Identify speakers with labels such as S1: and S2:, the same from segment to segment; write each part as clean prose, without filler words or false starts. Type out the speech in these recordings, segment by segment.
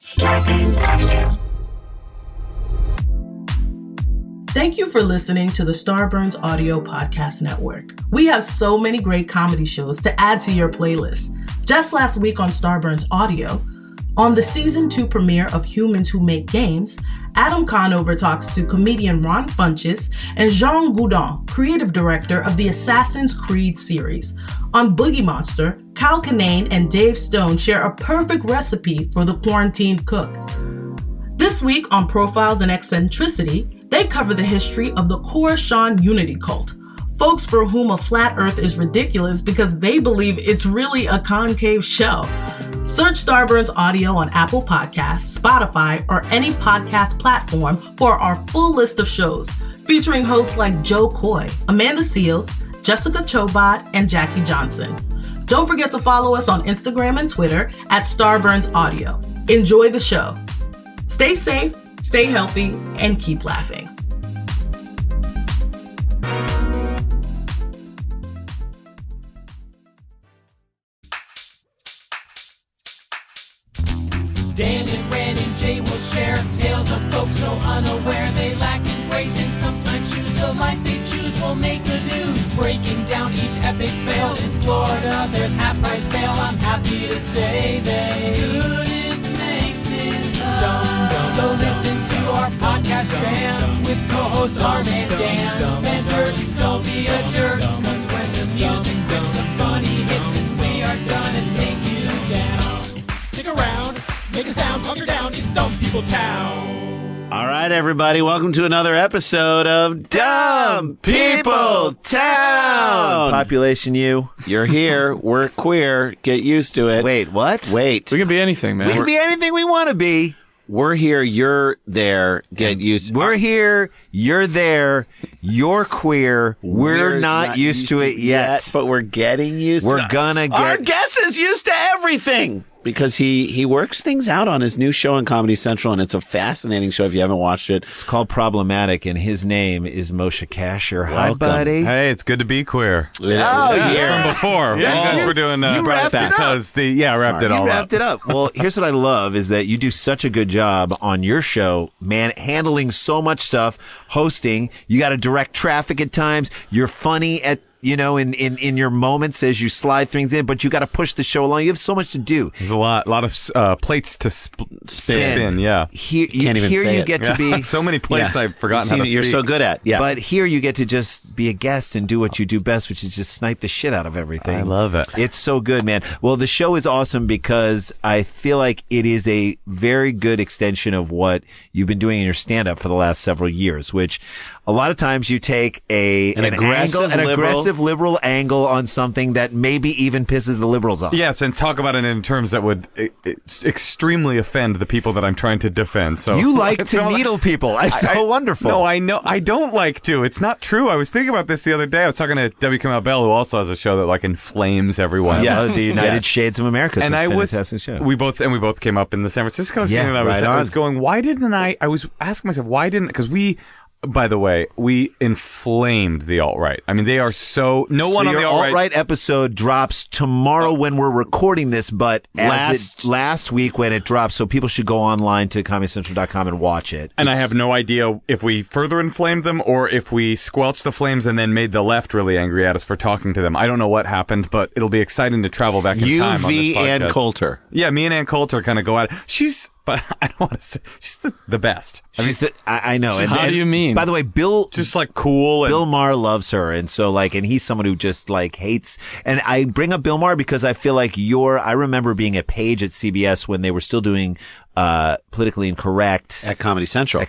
S1: Starburns Audio.
S2: Thank you for listening to the Starburns Audio Podcast Network. We have so many great comedy shows to add to your playlist. Just last week on Starburns Audio, on the Season 2 premiere of Humans Who Make Games, Adam Conover talks to comedian Ron Funches and Jean Goudon, creative director of the Assassin's Creed series. On Boogie Monster, Kyle Kinane and Dave Stone share a perfect recipe for the quarantined cook. This week on Profiles in Eccentricity, they cover the history of the Coruscant Unity cult, folks for whom a flat earth is ridiculous because they believe it's really a concave shell. Search Starburns Audio on Apple Podcasts, Spotify, or any podcast platform for our full list of shows, featuring hosts like Joe Coy, Amanda Seals, Jessica Chobot, and Jackie Johnson. Don't forget to follow us on Instagram and Twitter at Starburns Audio. Enjoy the show. Stay safe, stay healthy, and keep laughing.
S3: Dan and Ran and Jay will share tales of folks so unaware they lack in grace and sometimes choose the life they choose will make the news. Breaking down each epic fail in Florida, there's half-price bail. I'm happy to say they couldn't make this up. So listen to our podcast jam with co-host Arm and Dan. Bender, don't be a jerk, cause when the music hits, the funny hits, and we are gonna take you down. Stick around. Make a sound, hunker down, it's Dumb People Town.
S4: All right, everybody, welcome to another episode of Dumb People Town. Population U, you're here. We're queer. Get used to it. Wait, what? Wait.
S5: We can be anything, man.
S4: We can be anything we want to be. We're here. You're there. Get used. We're here. You're there. You're queer. We're not used to it yet, but we're getting used to it. We're gonna get. Our guest is used to everything. Because he works things out on his new show on Comedy Central, and it's a fascinating show if you haven't watched it. It's called Problematic, and his name is Moshe Kasher. Hi, buddy.
S5: Hey, it's good to be queer.
S4: Yeah.
S5: From before.
S4: Yeah.
S5: We're doing
S4: you wrapped it up.
S5: Wrapped it all up.
S4: You wrapped it up. Well, here's what I love is that you do such a good job on your show, man, handling so much stuff, hosting. You got to direct traffic at times. You're funny at in your moments as you slide things in, but you got to push the show along. You have so much to do.
S5: There's a lot of plates to spin. Yeah,
S4: here you get to be
S5: so many plates. I've forgotten how to speak.
S4: You're so good at. Yeah, but here you get to just be a guest and do what you do best, which is just snipe the shit out of everything.
S5: I love it.
S4: It's so good, man. Well, the show is awesome because I feel like it is a very good extension of what you've been doing in your stand-up for the last several years, which a lot of times you take an aggressive liberal angle on something that maybe even pisses the liberals off.
S5: Yes, and talk about it in terms that would extremely offend the people that I'm trying to defend. So
S4: you like to needle people. It's so wonderful.
S5: No, I know. I don't like to. It's not true. I was thinking about this the other day. I was talking to W. Kamau Bell, who also has a show that like inflames everyone.
S4: Yeah, the United Shades of America. It's a fantastic show.
S5: We both came up in the San Francisco scene, and I was going, why didn't I was asking myself, why didn't, because by the way, we inflamed the alt-right. I mean, they are so... No one on the alt-right...
S4: alt-right episode drops tomorrow when we're recording this, but last week when it drops, so people should go online to comedycentral.com and watch it.
S5: And I have no idea if we further inflamed them or if we squelched the flames and then made the left really angry at us for talking to them. I don't know what happened, but it'll be exciting to travel back in time on this podcast.
S4: Ann Coulter.
S5: Yeah, me and Ann Coulter kind of go at it. But I don't want to say she's the best.
S4: I know.
S5: How do you mean?
S4: By the way, Bill
S5: just like cool.
S4: Bill Maher loves her, and so and he's someone who just hates. And I bring up Bill Maher because I feel like I remember being a page at CBS when they were still doing politically incorrect
S6: at Comedy Central.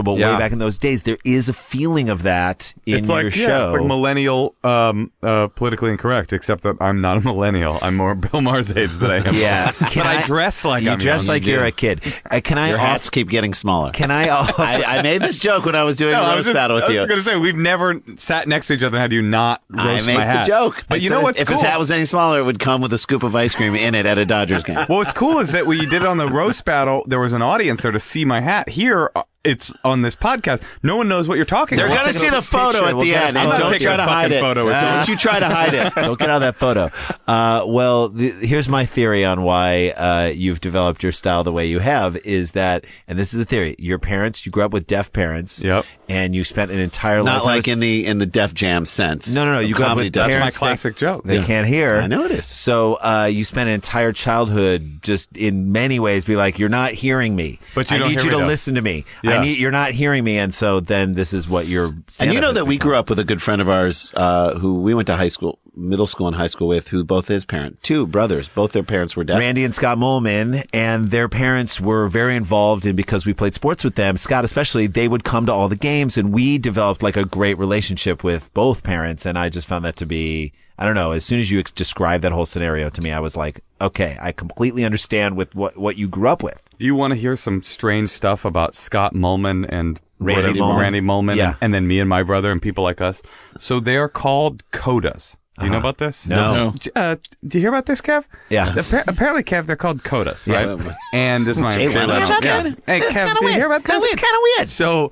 S4: But way back in those days, there is a feeling of that in your show.
S5: It's like millennial politically incorrect, except that I'm not a millennial. I'm more Bill Maher's age than I am.
S4: Yeah,
S5: but I dress like
S4: you dress like you're a kid.
S6: Your hats keep getting smaller.
S4: Can I? I made this joke when I was doing a roast battle with you.
S5: I was going to say, we've never sat next to each other and had you not roast my hat.
S4: I made the joke.
S5: But you know what's
S6: if
S5: cool?
S6: If his hat was any smaller, it would come with a scoop of ice cream in it at a Dodgers game.
S5: What's cool is that we did it on the roast battle. There was an audience there to see my hat. Here, it's on this podcast, no one knows what you're talking
S6: They're
S5: about.
S6: going to see the photo at the end. And don't try to hide it. Don't you try to hide it.
S4: Don't get out of that photo. Well, here's my theory on why you've developed your style the way you have is that, and this is the theory, you grew up with deaf parents.
S5: Yep.
S4: And you spent an entire life.
S6: Not like in the Def Jam sense.
S4: No. You grew up with
S5: That's
S4: parents.
S5: my classic joke.
S4: They can't hear.
S6: I know it is.
S4: So you spent an entire childhood just in many ways be like, you're not hearing me.
S5: But you
S4: I
S5: don't
S4: need
S5: hear
S4: you
S5: me,
S4: to
S5: though.
S4: listen to me.
S5: Yeah.
S4: You're not hearing me. And so then this is what you're.
S6: And you know that we grew up with a good friend of ours who we went to middle school and high school with, who both his parents, two brothers, both their parents were deaf.
S4: Randy and Scott Molman, and their parents were very involved in, because we played sports with them, Scott especially, they would come to all the games, and we developed like a great relationship with both parents, and I just found that to be, I don't know, as soon as you described that whole scenario to me, I was like, okay, I completely understand with what you grew up with.
S5: You want to hear some strange stuff about Scott Mulman and
S4: Randy
S5: Mulman,
S4: Yeah.
S5: and then me and my brother and people like us. So they are called CODAs. Do you know about this?
S4: No.
S5: Do you hear about this, Kev?
S4: Yeah.
S5: Apparently, Kev, they're called CODAs, right?
S6: Yeah.
S5: And this is my
S6: Jay Leno.
S5: Hey, Kev, did you hear about this?
S4: It's kind of weird.
S5: So,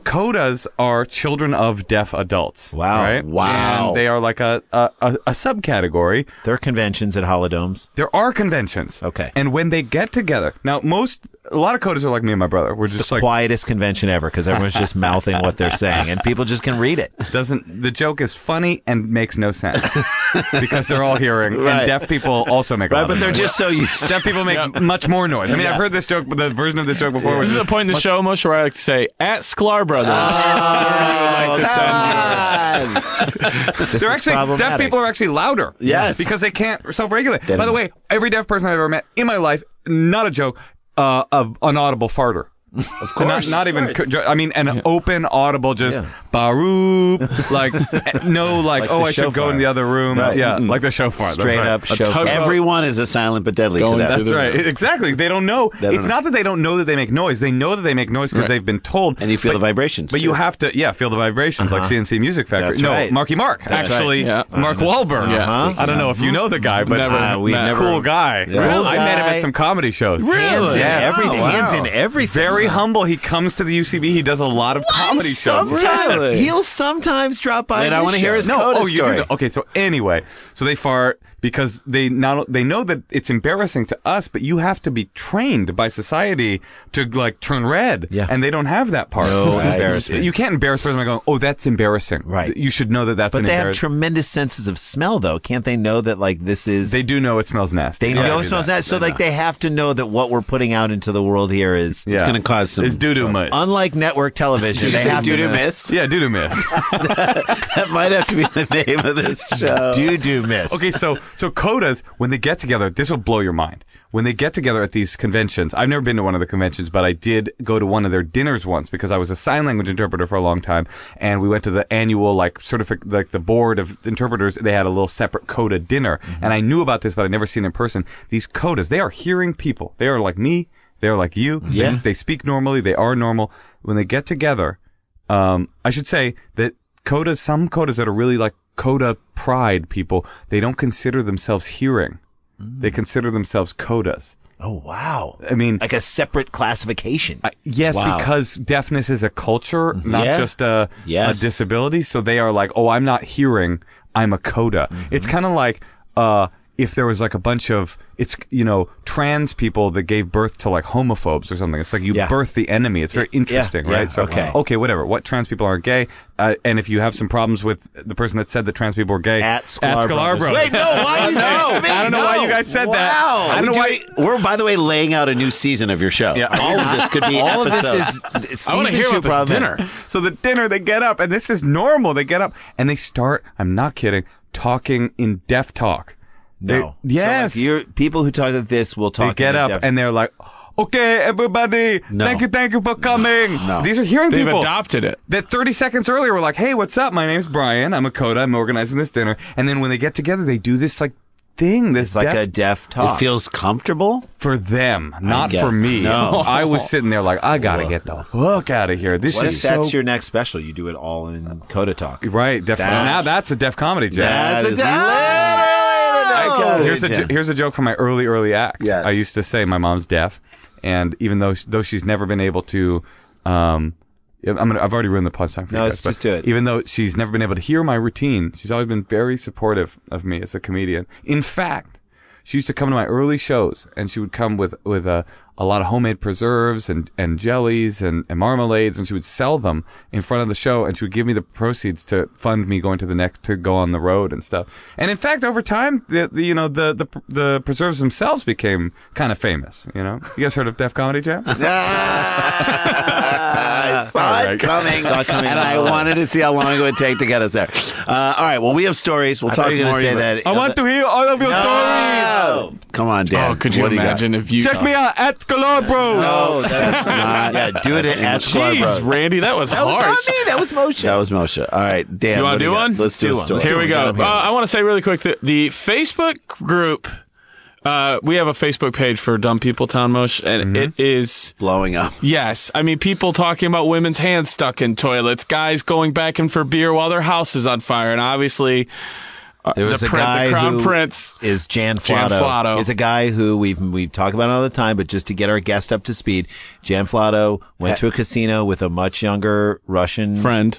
S5: CODAs are children of deaf adults.
S4: Wow.
S5: Right?
S6: Wow.
S5: And they are like a subcategory.
S4: There are conventions at holodomes.
S5: There are conventions.
S4: Okay.
S5: And when they get together, now a lot of CODAs are like me and my brother. We're just
S4: The
S5: like,
S4: quietest convention ever, because everyone's just mouthing what they're saying, and people just can read it.
S5: the joke is funny and makes no sense because they're all hearing,
S6: Right.
S5: and deaf people also make a lot
S6: Right, but
S5: of
S6: they're
S5: noise.
S6: just so used to
S5: Deaf people make much more noise. I mean, I've heard this joke, but the version of this joke before was
S1: This is a point in the show, Moshe, where I like to say, at Sklar Brothers.
S5: they're actually deaf people are actually louder.
S6: Yes.
S5: because they can't self-regulate. By the way, every deaf person I've ever met in my life, not a joke, of an audible farter. Of course, not even. I mean, an open, audible, just baroop, like no, like oh, I should go in the other room.
S6: Right.
S5: Yeah, like the shofar.
S4: Straight up shofar.
S6: Everyone is a silent but deadly to that.
S5: That's right. Exactly. They don't know. It's not that they don't know that they make noise. They know that they make noise because they've been told.
S6: And you feel the vibrations.
S5: But
S6: too.
S5: you have to, feel the vibrations like CNC Music Factory.
S4: That's
S5: no,
S4: right.
S5: Marky Mark.
S4: That's
S5: Actually,
S1: right. Yeah.
S5: Mark Wahlberg.
S1: Yeah.
S5: I don't know if you know the guy, but
S4: we've never-
S5: cool guy.
S4: Cool
S5: I met him
S4: guy.
S5: at some comedy shows.
S4: Hands in
S5: Yes.
S4: everything.
S5: Oh,
S4: Hands
S5: wow.
S4: in everything.
S5: Very humble. He comes to the UCB. He does a lot of comedy shows.
S4: Sometimes he'll sometimes drop by.
S6: Wait, I
S4: this
S6: wanna hear
S4: show.
S6: his
S5: No,
S6: CODA
S5: oh, you
S6: story.
S5: do. Okay, so anyway, so they fart because they know that it's embarrassing to us, but you have to be trained by society to like turn red.
S4: Yeah.
S5: And they don't have that part.
S4: No embarrassment.
S5: You can't embarrass a person by going, "Oh, that's embarrassing."
S4: Right.
S5: You should know that that's
S4: But
S5: an
S4: they have
S5: embarrassing.
S4: tremendous senses of smell, though. Can't they know that like this is?
S5: They do know it smells nasty.
S4: They know it smells that. So like they have to know that what we're putting out into the world here is.
S5: Yeah.
S6: It's going to cause some.
S5: It's doo-doo mist.
S4: Unlike network television,
S6: Did you
S4: they
S6: say
S4: have
S6: doo-doo
S4: to
S6: mist?
S5: Yeah, doo-doo mist.
S6: That might have to be the name of this show.
S4: do miss.
S5: Okay, so CODAs, when they get together, this will blow your mind. When they get together at these conventions, I've never been to one of the conventions, but I did go to one of their dinners once because I was a sign language interpreter for a long time, and we went to the annual like the board of interpreters. They had a little separate CODA dinner, and I knew about this, but I'd never seen it in person. These CODAs, they are hearing people. They are like me. They are like you.
S4: Yeah.
S5: They speak normally. They are normal. When they get together, I should say that some CODAs that are really like CODA pride people, they don't consider themselves hearing. They consider themselves CODAs.
S4: Oh wow!
S5: I mean,
S4: like a separate classification.
S5: yes,
S6: Wow.
S5: because deafness is a culture, not
S6: Yeah.
S5: just a disability. So they are like, oh, I'm not hearing, I'm a CODA. It's kind of like if there was like a bunch of trans people that gave birth to like homophobes or something. It's like you birth the enemy. It's very interesting, right? So okay, whatever. What trans people aren't gay, and if you have some problems with the person that said that trans people were gay,
S4: At Sklar Brothers.
S5: Wait,
S4: Wait, no, why you
S5: I don't know why you guys said that.
S4: Wow.
S5: I don't know why.
S6: We're, by the way, laying out a new season of your show.
S5: Yeah.
S6: All of this could be
S4: All of
S6: episodes.
S4: this is
S1: I want to
S4: season
S1: hear
S4: 2
S1: about this
S4: problem.
S1: dinner.
S5: So the dinner, they get up, and this is normal. They get up and they start. I'm not kidding. Talking in deaf talk.
S4: No.
S5: Yes.
S4: So like people who talk like this will talk.
S5: They get
S4: in
S5: up
S4: deaf-
S5: and they're like, "Okay, everybody, thank you for coming."
S6: No.
S5: These are hearing
S1: They've
S5: people
S1: adopted it.
S5: that 30 seconds earlier were like, "Hey, what's up? My name's Brian. I'm a CODA. I'm organizing this dinner." And then when they get together, they do this like thing. This
S4: It's like a deaf talk.
S6: It feels comfortable.
S5: for them, not
S6: guess.
S5: for me.
S6: No.
S5: I was sitting there like, I gotta get the fuck out of here. This
S4: What
S5: is
S4: if that's
S5: so
S4: your next special? You do it all in CODA talk.
S5: right. Definitely. Now that's a deaf comedy joke.
S4: That's
S6: is
S5: Here's a joke from my early act.
S6: Yes.
S5: I used to say my mom's deaf, and even though she's never been able to I've already ruined the punchline for you guys.
S6: let's just do it.
S5: Even though she's never been able to hear my routine, she's always been very supportive of me as a comedian. In fact, she used to come to my early shows, and she would come with a lot of homemade preserves and jellies and marmalades, and she would sell them in front of the show, and she would give me the proceeds to fund me going to go on the road and stuff. And in fact, over time, the preserves themselves became kind of famous. You guys heard of Def Comedy Jam?
S6: I saw it coming, and I wanted to see how long it would take to get us there. All right, well, we have stories. We'll talk more.
S5: I want to hear all of your stories.
S6: Come on, Dan.
S1: Oh, could you imagine if you
S5: check me out at Sklars Bros?
S6: No, that's not. Yeah, do it at Sklars Bros.
S1: Jeez, Randy, that was harsh.
S6: That was not me. That was Moshe. That was Moshe. All right, Dan.
S1: You want to do one?
S6: Let's do one.
S1: Here we go. I want to say really quick that the Facebook group. We have a Facebook page for Dumb People Town, Moshe, and it is
S6: blowing up.
S1: Yes. I mean, people talking about women's hands stuck in toilets, guys going back in for beer while their house is on fire, and obviously
S4: there was a guy
S1: the Crown
S4: who
S1: Prince
S4: is Jan Flatto. Is a guy who we talk about all the time, but just to get our guest up to speed, Jan Flatto went to a casino with a much younger Russian friend,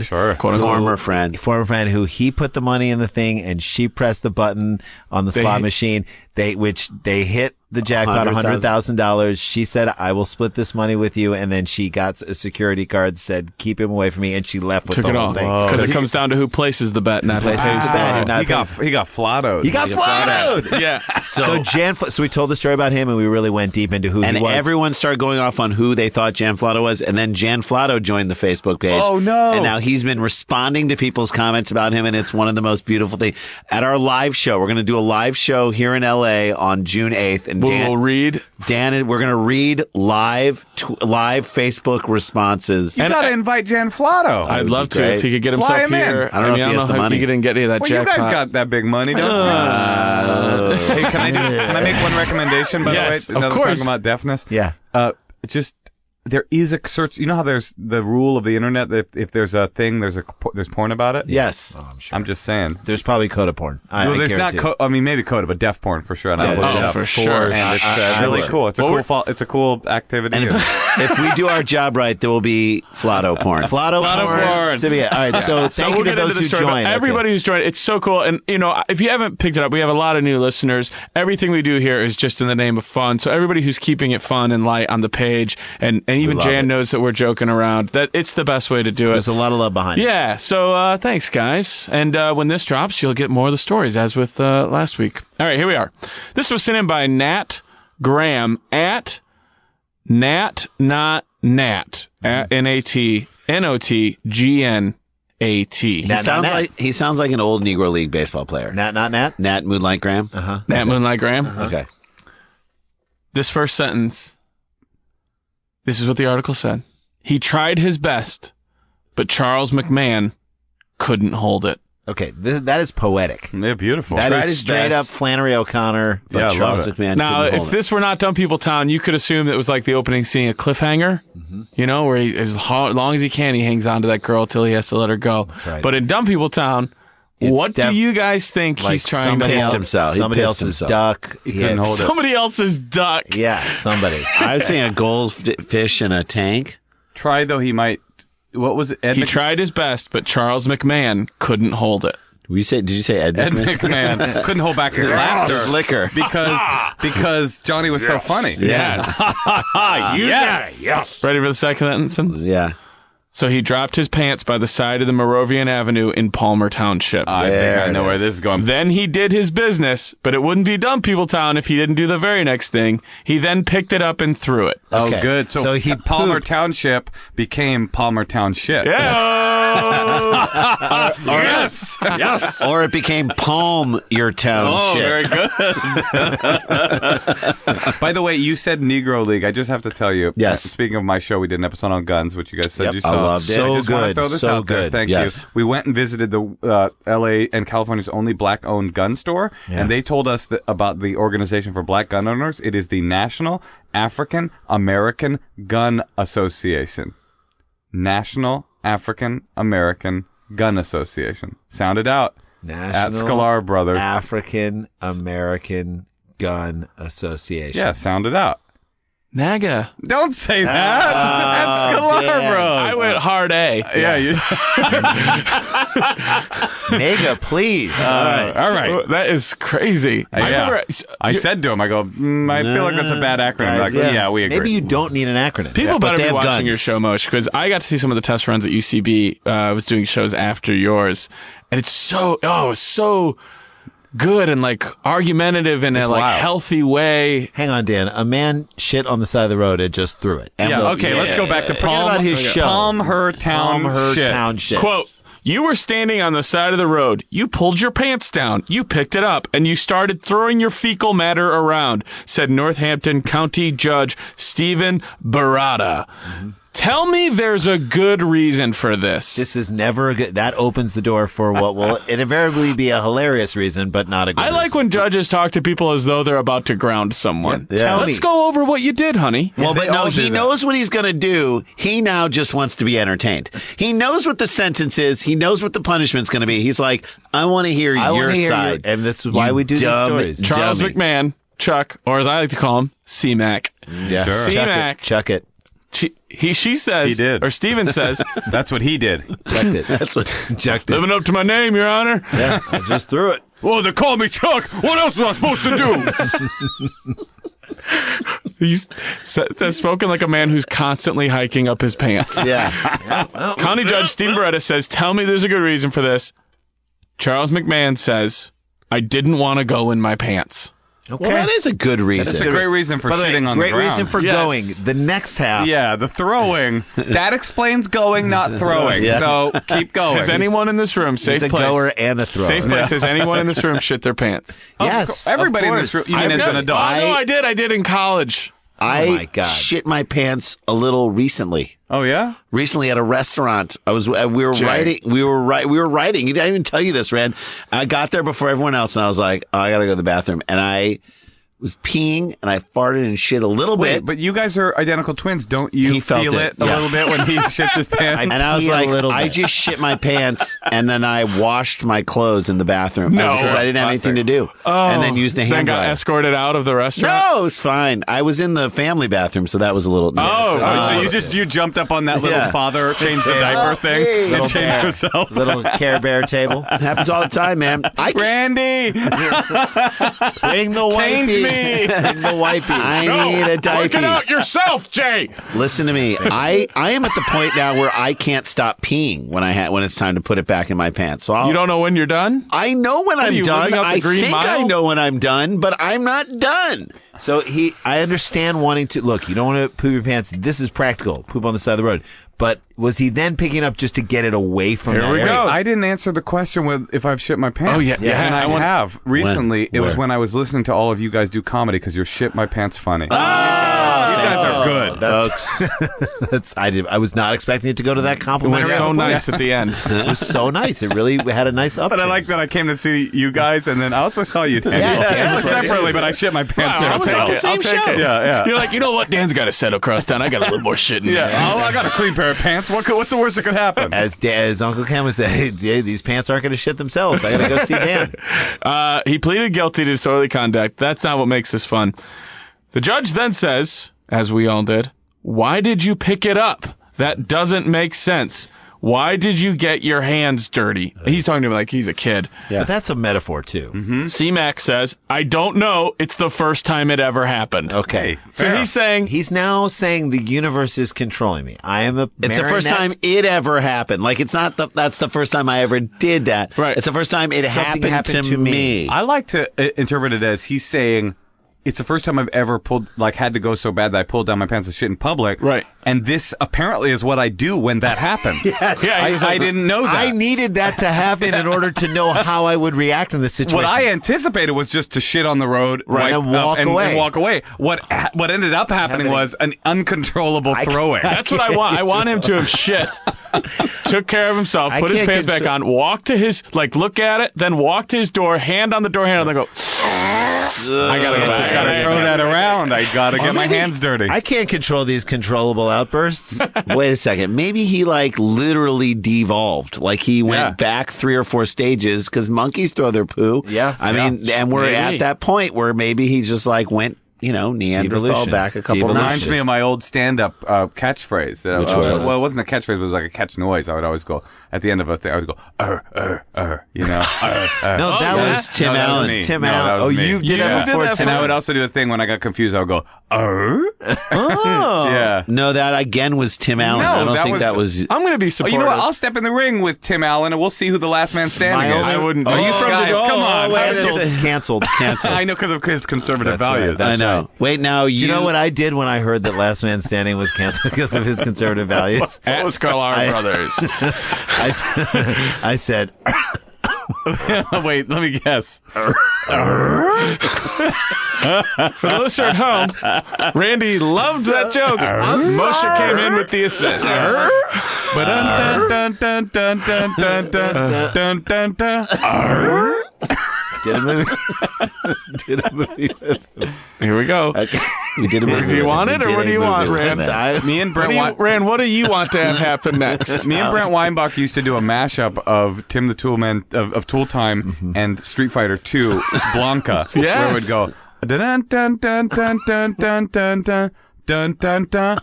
S1: sure,
S6: former friend
S4: who he put the money in the thing and she pressed the button on the slot machine. They hit the jackpot, $100,000. She said, "I will split this money with you," and then she got a security guard, said, "Keep him away from me," and she left with the whole thing.
S1: Because it comes down to who places the bet, not who pays the bet.
S5: He got flattoed.
S4: He got flattoed.
S1: Yeah.
S4: So we told the story about him, and we really went deep into who he was.
S6: And everyone started going off on who they thought Jan Flatto was, and then Jan Flatto joined the Facebook page.
S5: Oh no!
S6: And now he's been responding to people's comments about him, and it's one of the most beautiful things. At our live show, we're going to do a live show here in LA on June 8th, and
S1: we'll read.
S6: Dan, we're going to read live Facebook responses.
S5: You got to invite Jan Flatto.
S1: I'd love to if he could get himself here.
S6: I don't know if he has the money.
S1: He didn't get any of that jackpot.
S5: You guys got that big money, don't you? Hey, can I make one recommendation? By
S1: yes,
S5: the way,
S1: of course.
S5: Talking about deafness.
S4: Yeah.
S5: There is a search. You know how there's the rule of the internet that if there's a thing, there's porn about it.
S4: Yes.
S6: Oh,
S4: I'm sure.
S5: I'm just saying.
S4: There's probably CODA porn.
S5: There's not. Maybe CODA, but deaf porn for sure. And I looked it up
S1: for sure.
S5: And it's really cool. It's a cool activity.
S6: And if we do our job right, there will be Flatto porn.
S4: Flatto porn. So, yeah. All right. So thank you to those who joined.
S1: Everybody who's joined. It's so cool. And if you haven't picked it up, we have a lot of new listeners. Everything we do here is just in the name of fun. So everybody who's keeping it fun and light on the page, and even Jan knows that we're joking around, that it's the best way to do it.
S4: There's a lot of love behind it.
S1: Yeah, so thanks, guys. And when this drops, you'll get more of the stories, as with last week. All right, here we are. This was sent in by Nat Graham at Nat, not Nat, at NATNOTGNAT.
S6: He sounds like an old Negro League baseball player.
S4: Nat, not Nat?
S6: Nat Moonlight Graham?
S1: Nat Moonlight Graham?
S6: Okay.
S1: This first sentence, this is what the article said. He tried his best, but Charles McMahon couldn't hold it.
S4: Okay, that is poetic.
S5: Yeah, beautiful.
S4: That is straight up Flannery O'Connor.
S6: But Charles McMahon
S1: now,
S6: couldn't
S1: if
S6: hold
S1: this were not Dumb People Town, you could assume that it was like the opening scene, a cliffhanger, where he, as long as he can, he hangs on to that girl till he has to let her go.
S4: That's right.
S1: But in Dumb People Town, what do you guys think he's trying to hold?
S6: himself.
S4: Somebody else's duck.
S5: He couldn't hold it.
S1: Somebody else's duck.
S4: Yeah, somebody.
S6: I was saying a goldfish in a tank.
S5: Try though, he might. What was it?
S1: He tried his best, but Charles McMahon couldn't hold it.
S6: Did you say Ed
S5: McMahon couldn't hold back his laughter,
S6: his liquor,
S5: because Johnny was so funny.
S6: Yes.
S1: Yes. Ready for the second sentence?
S6: Yeah.
S1: So he dropped his pants by the side of the Moravian Avenue in Palmer Township.
S5: I think I know where this is going.
S1: Then he did his business, but it wouldn't be Dumb People Town if he didn't do the very next thing. He then picked it up and threw it.
S5: Oh, good. So
S4: he
S5: Palmer
S4: pooped.
S5: Township became Palmer Township.
S1: Yeah.
S6: Yes. Yes. Or it became Palm Your Town.
S5: Oh,
S6: shit.
S5: very good. By the way, you said Negro League. I just have to tell you.
S6: Yes.
S5: Speaking of my show, we did an episode on guns, which you guys said you saw.
S6: I loved it.
S5: I just want to throw this out there.
S4: Good.
S5: Thank
S6: Yes.
S5: you. We went and visited the L.A. and California's only black-owned gun store, and they told us about the organization for black gun owners. It is the National African American Gun Association. National African American Gun Association. Sound it out. At Sklars Brothers.
S4: African American Gun Association.
S5: Yeah, sound it out.
S1: Naga.
S5: Don't say that. That's Sklar, bro.
S1: I went hard A.
S5: Yeah. You,
S6: Naga, please.
S5: all right.
S1: That is crazy.
S5: I said to him, I go, I feel like that's a bad acronym. Like, yeah, we agree.
S6: Maybe you don't need an acronym.
S1: People
S6: but
S1: better
S6: they
S1: be
S6: have
S1: watching
S6: guns.
S1: your show, Moshe, because I got to see some of the test runs at UCB. I was doing shows after yours, and it's so good and like argumentative in a like
S5: wild.
S1: healthy way.
S6: Hang on, Dan. A man shit on the side of the road and just threw it.
S5: Let's go back to
S6: Forget about his show.
S5: Town
S6: shit.
S1: Quote, you were standing on the side of the road. You pulled your pants down. You picked it up and you started throwing your fecal matter around, said Northampton County Judge Stephen Barada. Mm-hmm. Tell me there's a good reason for this.
S6: This is never a good. That opens the door for what will invariably be a hilarious reason, but not a good reason.
S1: I like when judges talk to people as though they're about to ground someone.
S6: Yeah.
S1: Let's go over what you did, honey.
S6: Well, but no, he knows what he's going to do. He now just wants to be entertained. He knows what the sentence is. He knows what the punishment's going to be. He's like, I want to hear your side.
S4: And this is why we do these stories.
S1: Charles McMahon, Chuck, or as I like to call him, C-Mac.
S6: Yeah,
S5: Sure.
S1: C-Mac.
S6: Chuck it.
S1: She says,
S5: He did.
S1: or Steven says,
S5: That's what he did.
S6: Chucked it. That's what chucked it.
S1: living up to my name, Your Honor.
S6: Yeah, I just threw it.
S5: Well, they call me Chuck. What else was I supposed to do?
S1: He's spoken like a man who's constantly hiking up his pants.
S6: Yeah.
S1: County Judge Stephen Barada says, tell me there's a good reason for this. Charles McMahon says, I didn't want to go in my pants.
S6: Okay. Well, that is a good reason.
S5: That's a great reason for shitting on the ground.
S6: Great reason for going. The next half.
S5: Yeah, the throwing. That explains going, not throwing.
S6: Yeah.
S5: So keep going.
S1: Has anyone in this room, safe
S6: He's a
S1: place,
S6: goer and a thrower.
S1: safe place, has anyone in this room shit their pants?
S6: Yes.
S5: Everybody
S6: of
S5: in
S6: course.
S5: this room, you mean as an adult.
S1: Oh, no, I did. I did in college.
S6: I
S4: God.
S6: shit my pants a little recently.
S5: Oh, yeah?
S6: Recently at a restaurant, we were writing. We were writing. I didn't even tell you this, Red. I got there before everyone else, and I was like, oh, I gotta go to the bathroom, and I was peeing and I farted and shit a little bit.
S5: But you guys are identical twins. Don't you
S6: He felt
S5: feel
S6: it.
S5: it a
S6: Yeah.
S5: little bit when he shits his pants?
S6: And I was
S4: pee a
S6: like,
S4: little
S6: I
S4: bit.
S6: just shit my pants and then I washed my clothes in the bathroom.
S1: No.
S6: Because I didn't have anything to do. And then used the
S1: Then
S6: hand
S1: got
S6: dryer.
S1: escorted out of the restaurant?
S6: No, it was fine. I was in the family bathroom, so that was a little.
S5: Oh, so you jumped up on that little
S6: Yeah.
S5: father, changed the diaper thing,
S6: hey.
S5: and changed yourself.
S6: little Care Bear table. It happens all the time, man.
S5: Randy,
S6: Bring the wipey.
S5: change me.
S6: Bring the wipey. I need a
S1: Work
S6: diaper.
S1: it out yourself, Jay.
S6: Listen to me. I am at the point now where I can't stop peeing when it's time to put it back in my pants. So
S1: You don't know when you're done?
S6: I know when I'm
S1: you
S6: done.
S1: living out the
S6: I
S1: Green
S6: think
S1: Mile?
S6: I know when I'm done, but I'm not done.
S4: So I understand wanting to look. You don't want to poop your pants. This is practical. Poop on the side of the road. But was he then picking up just to get it away from
S1: Here
S4: that
S1: we
S4: area?
S1: go.
S5: I didn't answer the question with if I've shit my pants.
S1: Oh, yeah.
S5: And I have. Recently, it was
S6: Where?
S5: when I was listening to all of you guys do comedy because you're shit my pants funny. You guys are good.
S6: Folks.
S4: I was not expecting it to go to that
S1: It
S4: complimentary.
S1: was so nice at the end.
S4: It was so nice. It really had a nice up.
S5: But I like that I came to see you guys, and then I also saw you, Daniel.
S6: Yeah, Dan's
S5: separately, but I shit my pants there.
S1: I'll
S6: was on the
S1: take it.
S6: same
S1: I'll take
S6: show.
S1: it.
S5: Yeah.
S1: You're like, you know what? Dan's got a set across town. I got a little more shit in
S5: Yeah.
S1: there.
S5: Oh, I got a clean pair of pants. What's the worst that could happen?
S4: As Uncle Ken would say, hey, these pants aren't going to shit themselves. I got to go see Dan.
S1: He pleaded guilty to disorderly conduct. That's not what makes this fun. The judge then says, as we all did, why did you pick it up? That doesn't make sense. Why did you get your hands dirty? He's talking to me like he's a kid.
S4: But that's a metaphor, too.
S1: C-Mac says, I don't know. It's the first time it ever happened.
S4: Okay.
S1: So
S5: fair.
S1: he's saying,
S4: He's now saying the universe is controlling me. I am a
S6: It's the first time it ever happened. Like, it's not that's the first time I ever did that.
S1: Right.
S6: It's the first time it
S4: Something
S6: happened
S4: happened
S6: to
S4: to me.
S6: me.
S5: I like to interpret it as he's saying, it's the first time I've ever had to go so bad that I pulled down my pants and shit in public.
S1: Right.
S5: And this apparently is what I do when that happens. I didn't know that.
S4: I needed that to happen in order to know how I would react in this situation.
S5: What I anticipated was just to shit on the road,
S4: Right,
S5: wipe
S4: and walk
S5: up,
S4: away.
S5: and walk away. What ended up happening was an uncontrollable throwing.
S1: that's what I want. I want him to have shit, took care of himself,
S4: I
S1: put his
S4: can't
S1: pants back on, walk to his, look at it, then walk to his door, hand on the door handle, and then go, I gotta go back.
S5: I gotta throw that around. I gotta get my hands dirty.
S4: I can't control these controllable outbursts.
S6: Wait a second. Maybe he literally devolved. Like he went back 3 or 4 stages because monkeys throw their poo.
S4: Yeah.
S6: I mean, and we're
S1: Maybe.
S6: at that point where maybe he just went Neanderthal
S4: Devolution.
S6: back a couple
S4: Devolution.
S6: notches.
S5: Reminds me of my old stand-up catchphrase.
S6: Which was?
S5: Well, it wasn't a catchphrase, but it was like a catch noise. I would always go, at the end of a thing, I would go,
S4: No, that
S1: yeah?
S4: was Tim
S5: No, that
S4: Allen.
S5: was me.
S4: Tim
S5: No,
S4: Allen.
S5: that was me.
S4: You did that before Tim
S5: And I
S4: Allen.
S5: would also do a thing when I got confused. I would go,
S1: Oh.
S5: yeah.
S6: No, that again was Tim Allen.
S5: No,
S6: I don't
S5: that
S6: think
S5: was-
S6: that was.
S1: I'm going to be
S5: Oh,
S1: supportive.
S5: you know what? I'll step in the ring with Tim Allen, and we'll see who the last man standing is.
S1: I wouldn't.
S6: Are you from
S5: guys,
S6: the?
S5: come on.
S6: Canceled.
S5: I know because of his conservative
S4: That's right.
S5: values.
S4: That's
S6: I know.
S4: right.
S6: Wait, now
S4: Do you know what I did when I heard that Last Man Standing was canceled because of his conservative values?
S1: At Sklars Brothers.
S4: I said,
S5: Wait, let me guess.
S1: For the listener at home, Randy loved that joke. Moshe came in with the assist.
S6: did a movie? Did a movie with him.
S1: Here we go.
S6: Okay. We did a movie.
S1: Do you
S6: with
S1: want
S6: him.
S1: it, or
S6: We
S1: what
S6: did
S1: do
S6: a
S1: you want,
S6: movie with
S1: Rand?
S6: him.
S5: Me and Brent
S1: Rand, what do you want to have happen next?
S5: Me and Brent Weinbach used to do a mashup of Tim the Toolman of Tool Time and Street Fighter 2 Blanca.
S1: Yes.
S5: Where it would go dun dun dun dun dun dun dun dun dun dun dun.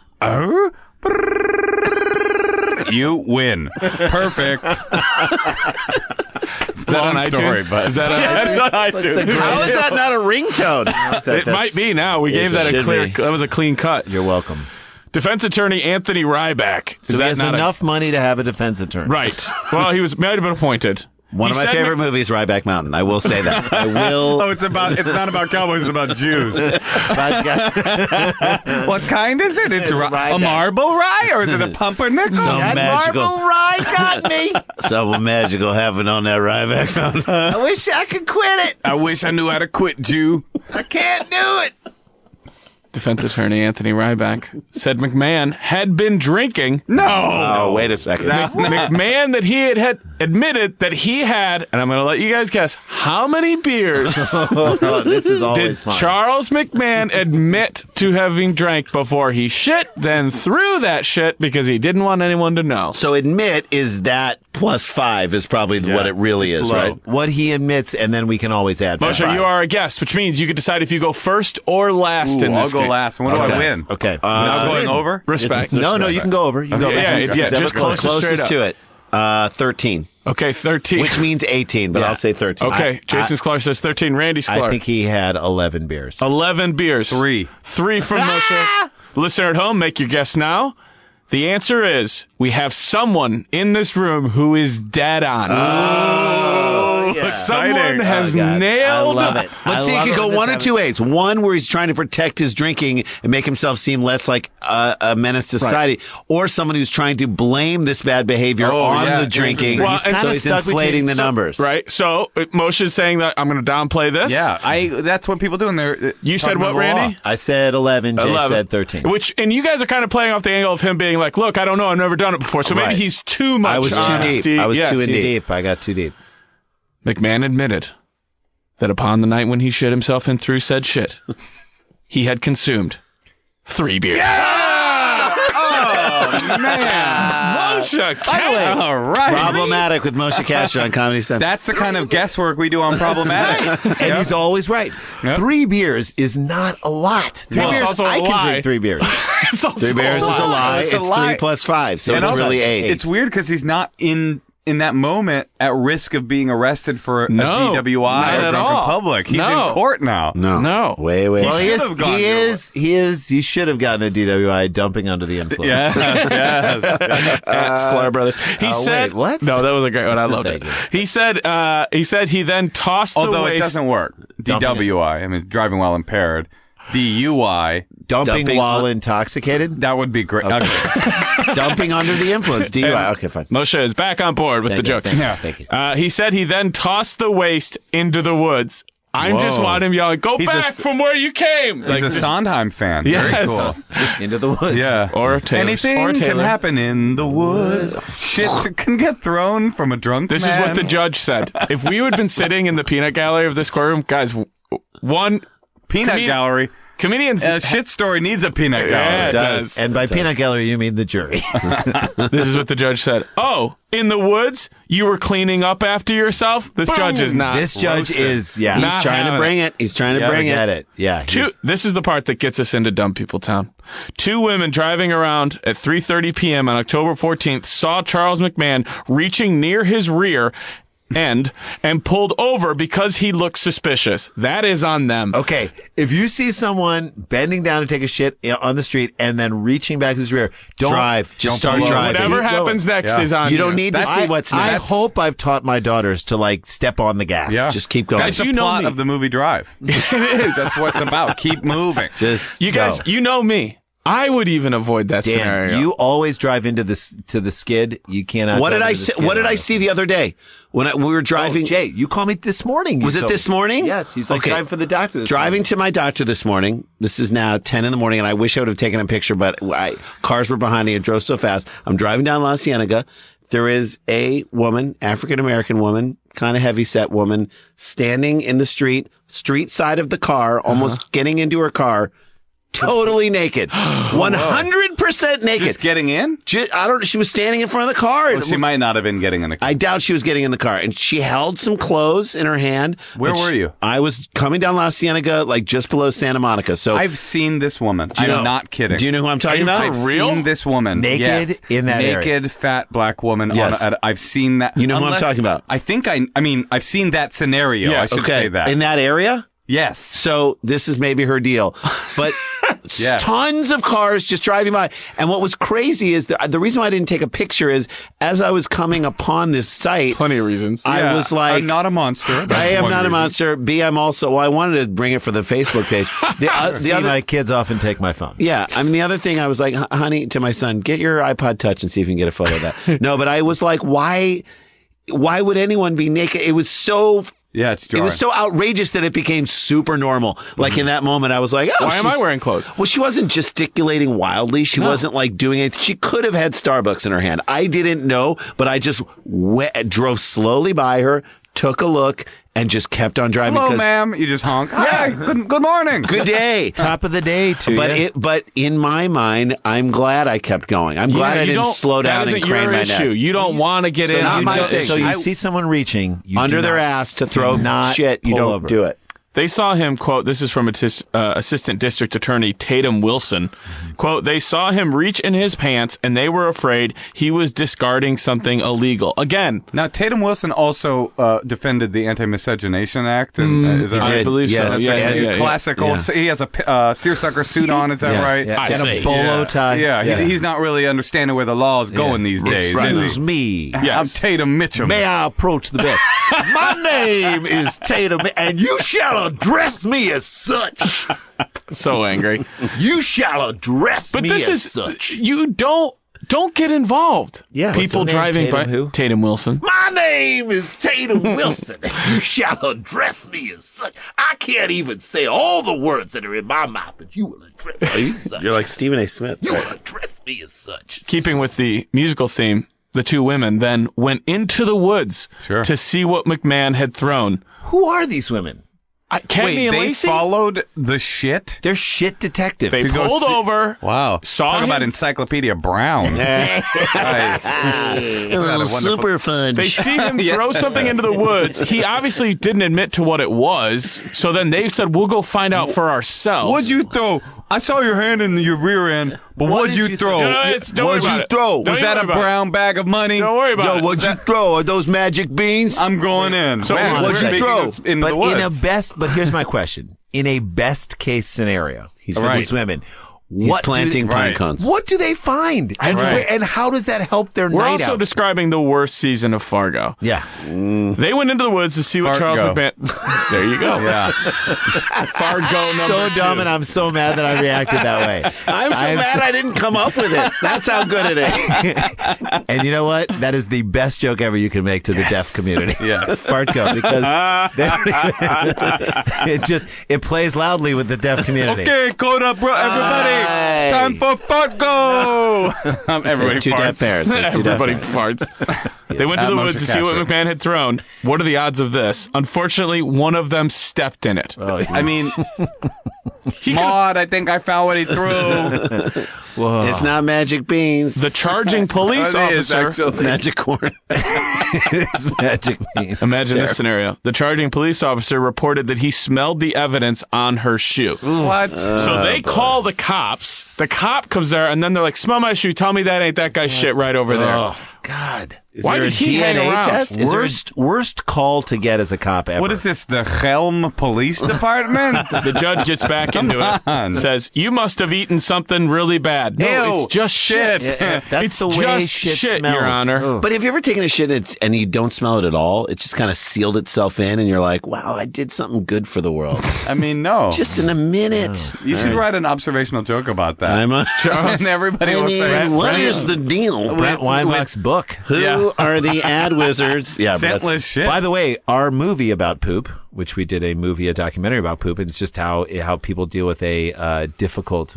S5: You win. Perfect.
S1: Is that on iTunes? Is that on
S5: That's
S1: iTunes?
S5: on iTunes.
S6: How is that not a ringtone?
S1: It might be now. We gave that a
S6: should
S1: clear.
S6: be.
S1: That was a clean cut.
S4: you're welcome.
S1: Defense attorney Anthony Ryback.
S4: So he has enough money to have a defense attorney.
S1: Right. Well, he might have been appointed.
S6: One of
S1: He
S6: my
S1: said
S6: favorite movies, Ryback Mountain. I will say that. I will.
S5: Oh, it's not about cowboys, it's about Jews.
S6: But,
S5: What kind is it? It's
S6: rye
S5: a marble rye, or is it a pumpernickel?
S6: Some magical.
S4: rye got me.
S6: Something magical happened on that Ryback Mountain.
S4: I wish I could quit it.
S5: I wish I knew how to quit, Jew.
S4: I can't do it.
S1: Defense attorney Anthony Ryback said McMahon had been drinking.
S5: No.
S6: Oh, wait a second.
S1: McMahon that he had admitted that he had, and I'm going to let you guys guess, how many beers
S4: Oh, this is
S1: did
S4: always fun.
S1: Charles McMahon admit to having drank before he shit, then threw that shit because he didn't want anyone to know?
S6: So admit is that +5 is probably what it really
S5: it's
S6: is,
S5: low.
S6: right?
S4: What he admits, and then we can always add
S1: Moshe,
S4: 5.
S1: you are a guest, which means you can decide if you go first or last in
S5: I'll
S1: this
S5: go
S1: game.
S5: last. What do I win?
S4: Okay.
S5: Not going over?
S1: Respect.
S4: No, you can go over. You can go
S1: Okay,
S4: over.
S1: yeah, just closest straight up.
S6: to it. 13,
S1: Okay, 13.
S6: which means 18, but
S4: Yeah.
S6: I'll say 13.
S1: Okay, Jason Sklar says 13. Randy Sklar.
S4: I think he had 11 beers.
S1: 11 beers.
S5: 3.
S1: 3 from Moshe. Listener at home, make your guess now. The answer is we have someone in this room who is dead on.
S4: yeah.
S1: Someone has
S4: Oh, God.
S1: nailed.
S4: I love it.
S6: But see, it could go one of two ways. One, where he's trying to protect his drinking and make himself seem less like a menace to society, or someone who's trying to blame this bad behavior on the drinking.
S1: Well, and
S6: so
S1: so
S6: he's
S4: stuck
S6: inflating
S4: between-
S6: the numbers.
S1: Right. So Moshe's saying that I'm going to downplay this.
S5: Yeah, that's what people do in there.
S1: You said what, Randy?
S4: I said 11. Jay
S1: 11.
S4: said 13.
S1: And you guys are kind of playing off the angle of him being like, "Look, I don't know. I've never done it before." So maybe
S6: Right.
S1: he's too much.
S6: I was too
S1: honesty.
S6: deep. I was
S1: Yes.
S6: too in
S4: Too
S6: deep.
S4: deep. I got too deep.
S1: McMahon admitted that upon the night when he shit himself and threw said shit, he had consumed 3 beers. Moshe,
S5: All right.
S6: Problematic with Moshe Kasher on Comedy Central.
S5: That's the kind of guesswork we do on Problematic.
S4: And he's always right.
S5: Yep.
S4: 3 beers is not a lot. 3
S1: Well, it's
S4: beers,
S1: also a
S4: I can
S1: lie.
S4: drink 3 beers.
S1: It's also
S6: 3 beers is a lie.
S5: It's a
S6: It's
S5: lie.
S6: 3 + 5, so
S5: And
S6: it's
S5: also,
S6: really 8.
S5: It's weird because he's not in that moment at risk of being arrested for a
S1: No,
S5: DWI
S1: not
S5: or
S1: at
S5: drunk
S1: all.
S5: in public. He's
S1: No.
S5: in court now.
S1: No.
S6: Way.
S4: Well, he
S5: should've gone
S4: he should have gotten a DWI dumping under the influence.
S5: Yes.
S1: At Sklar Brothers. He said,
S4: wait, what?
S1: No, that was a great one. I loved it.
S4: Thank
S1: He said he then tossed the
S5: Although it
S1: waste.
S5: doesn't work. DWI, I mean, driving while impaired. DUI,
S4: Dumping while intoxicated?
S5: that would be great. Okay.
S6: Dumping under the influence. DUI. Okay, fine.
S1: Moshe is back on board with the joke.
S4: Thank you.
S1: He said he then tossed the waste into the woods. I'm just
S5: Whoa.
S1: wanting him yelling, "Go
S5: He's
S1: back from where you came!"
S5: He's a Sondheim fan. Very
S1: Yes.
S5: cool.
S4: Into the woods.
S5: Yeah.
S1: Or Taylor.
S5: Anything
S1: or Taylor.
S5: can happen in the woods. Shit can get thrown from a drunk
S1: This
S5: man.
S1: is what the judge said. If we had been sitting in the peanut gallery of this courtroom, guys, one
S5: peanut
S1: comedian-
S5: gallery.
S1: Comedians.
S5: A shit story needs a peanut gallery.
S1: Yeah, it does.
S4: And by peanut gallery, you mean the jury.
S1: This is what the judge said. Oh, in the woods, you were cleaning up after yourself? This judge is not.
S4: This judge is,
S6: He's trying to bring it. He's trying to bring
S4: it. Yeah.
S1: This is the part that gets us into Dumb People Town. 2 women driving around at 3:30 p.m. on October 14th saw Charles McMahon reaching near his rear end and pulled over because he looked suspicious. That is on them.
S4: Okay, if you see someone bending down to take a shit on the street and then reaching back to his rear, don't drive. Just start driving.
S1: Whatever happens next is on you.
S6: You don't need to see what's next.
S4: I hope I've taught my daughters to like step on the gas.
S5: Yeah.
S6: Just keep going.
S1: Guys,
S5: It's the plot of the movie Drive.
S1: It is.
S5: That's what it's about. Keep moving.
S1: You guys, you know me. I would even avoid that scenario.
S4: You always drive into the skid. You cannot.
S6: What did I see? What did I see the other day when we were driving?
S4: Jay, you called me this morning.
S6: Was it this morning?
S4: Yes. He's like driving for the doctor.
S6: Driving to my doctor this morning. This is now 10 in the morning, and I wish I would have taken a picture, but cars were behind me. It drove so fast. I'm driving down La Cienega. There is a woman, African American woman, kind of heavy set woman, standing in the street side of the car, almost getting into her car. Totally naked. 100% naked.
S5: Just getting in?
S6: She was standing in front of the car.
S5: Well, she might not have been getting in the car.
S6: I doubt she was getting in the car. And she held some clothes in her hand.
S5: Where were you?
S6: I was coming down La Cienega, like just below Santa Monica. So
S5: I've seen this woman. I'm not kidding.
S6: Do you know who I'm talking about?
S5: I've seen this woman.
S4: Naked in that area.
S5: Naked, fat, black woman.
S6: Yes.
S5: I've seen that.
S6: You know who I'm talking about?
S5: I think I've seen that scenario.
S1: Yeah,
S5: I should say that.
S6: In that area?
S5: Yes.
S6: So this is maybe her deal. But
S5: Yes.
S6: tons of cars just driving by. And what was crazy is the reason why I didn't take a picture is as I was coming upon this site.
S1: Plenty of reasons.
S6: I was like,
S5: I'm not a monster. That's
S6: I am
S5: one
S6: not a
S5: reason.
S6: monster. B, I'm also, well, I wanted to bring it for the Facebook page.
S4: My kids often take my phone.
S6: Yeah. I mean, the other thing I was like, honey, to my son, get your iPod Touch and see if you can get a photo of that. No, but I was like, why would anyone be naked? It was so
S5: Yeah, it's
S6: It
S5: jarring.
S6: was so outrageous that it became super normal. Like in that moment, I was like, oh,
S1: Why am I wearing clothes?
S6: Well, she wasn't gesticulating wildly. She wasn't like doing it. She could have had Starbucks in her hand. I didn't know, but I just drove slowly by her, took a look, and just kept on driving.
S5: Hello, ma'am. You just honk. Yeah. Good morning.
S6: Good day.
S4: Top of the day to you.
S6: But in my mind, I'm glad I kept going. I'm glad I didn't slow down and crane my neck.
S1: You don't want to get in.
S6: not my thing.
S4: So you see someone reaching
S6: Under their ass to throw shit. You don't do it.
S1: They saw him, quote, this is from Assistant District Attorney Tatum Wilson, quote, they saw him reach in his pants and they were afraid he was discarding something illegal. Again.
S5: Now, Tatum Wilson also defended the Anti-Miscegenation Act. And, is that right?
S1: I believe so. Yeah.
S5: Classical.
S6: Yeah.
S5: He has a seersucker suit on. Is that right?
S4: Yeah. And a bolo tie.
S5: Yeah. He's not really understanding where the law is going these days.
S4: Excuse me.
S5: I'm Tatum Mitchum.
S4: May I approach the bench? My name is Tatum, and you shall address me as such.
S1: So angry.
S4: You shall address me as such.
S1: You don't get involved.
S4: Yeah.
S1: People
S4: What's his name?
S1: driving
S4: Tatum
S1: by.
S4: who?
S1: Tatum Wilson.
S4: My name is Tatum Wilson. You shall address me as such. I can't even say all the words that are in my mouth, but you will address me as such.
S6: You're like Stephen A. Smith.
S4: You will address me as such.
S1: Keeping with the musical theme, the two women then went into the woods to see what McMahon had thrown.
S4: Who are these women?
S1: Candy and
S5: they
S1: Lacey?
S5: followed the shit?
S4: They're shit detectives.
S1: They pulled over.
S5: Wow.
S1: Saw
S5: Talk
S1: him.
S5: about Encyclopedia Brown. Nice.
S6: Super fun.
S1: They see him throw something into the woods. He obviously didn't admit to what it was. So then they said, we'll go find out for ourselves.
S5: What'd you throw? I saw your hand in your rear end, but what'd you throw?
S1: Don't worry
S5: What'd
S1: about
S5: you
S1: it.
S5: throw?
S1: Don't
S5: Was
S1: even
S5: that a
S1: worry about
S5: brown bag of money?
S1: Don't worry about it.
S6: What'd you throw? Are those magic beans?
S5: I'm going in.
S1: So
S5: Man,
S1: what'd
S5: we're
S1: you
S6: throw?
S5: speaking in
S4: But
S5: the woods.
S4: but here's my question. In a best case scenario for
S1: Right.
S4: these women,
S6: He's planting pine
S5: right.
S6: cones.
S4: what do they find? And,
S1: Right.
S4: and how does that help their
S1: We're
S4: night
S1: also
S4: out?
S1: describing the worst season of Fargo.
S4: Yeah.
S1: They went into the woods to see what Charles
S5: Fargo.
S1: McMahon. There you go.
S5: Yeah.
S1: Fargo number
S4: So
S1: 2.
S4: dumb, and I'm so mad that I reacted that way.
S6: I'm so mad I didn't come up with it. That's how good it is.
S4: And you know what? That is the best joke ever you can make to the deaf community.
S5: Yes.
S4: Fartco, because it plays loudly with the deaf community.
S5: Okay, CODA, bro, everybody. Time for Fargo. Everybody
S6: There's two deaf
S5: farts.
S6: parents. There's two deaf
S1: Everybody
S6: parents.
S1: farts. They went to the woods to see what McMahon had thrown. What are the odds of this? Unfortunately, one of them stepped in it.
S5: I mean, Maud, I think I found what he threw.
S6: Whoa. It's not magic beans.
S1: The charging police officer.
S6: It's magic corn.
S4: It's magic beans.
S1: Imagine this scenario. The charging police officer reported that he smelled the evidence on her shoe.
S5: What?
S1: So they call the cops. The cop comes there, and then they're like, smell my shoe. Tell me that ain't that guy's shit right over there.
S4: Oh, God.
S1: Why did he hang around?
S6: Test?
S4: Worst call to get as a cop ever.
S5: What is this, the Helm Police Department?
S1: The judge gets back into it. Says, you must have eaten something really bad. No,
S5: Ew,
S1: it's just shit.
S4: Yeah, that's
S1: it's
S4: the way
S1: just
S4: shit smells.
S1: Your Honor.
S4: Oh.
S6: But have you ever taken a shit and you don't smell it at all? It's just kind of sealed itself in, and you're like, wow, I did something good for the world.
S5: I mean, no.
S6: Just in a minute.
S5: You should write an observational joke about that.
S6: I'm a
S5: And everybody will say,
S6: what is the deal?
S4: Brent Weinbach's book?
S6: Who are the ad wizards? Yeah,
S5: scentless shit.
S4: By the way, our movie about poop, which we did a documentary about poop, and it's just how people deal with a difficult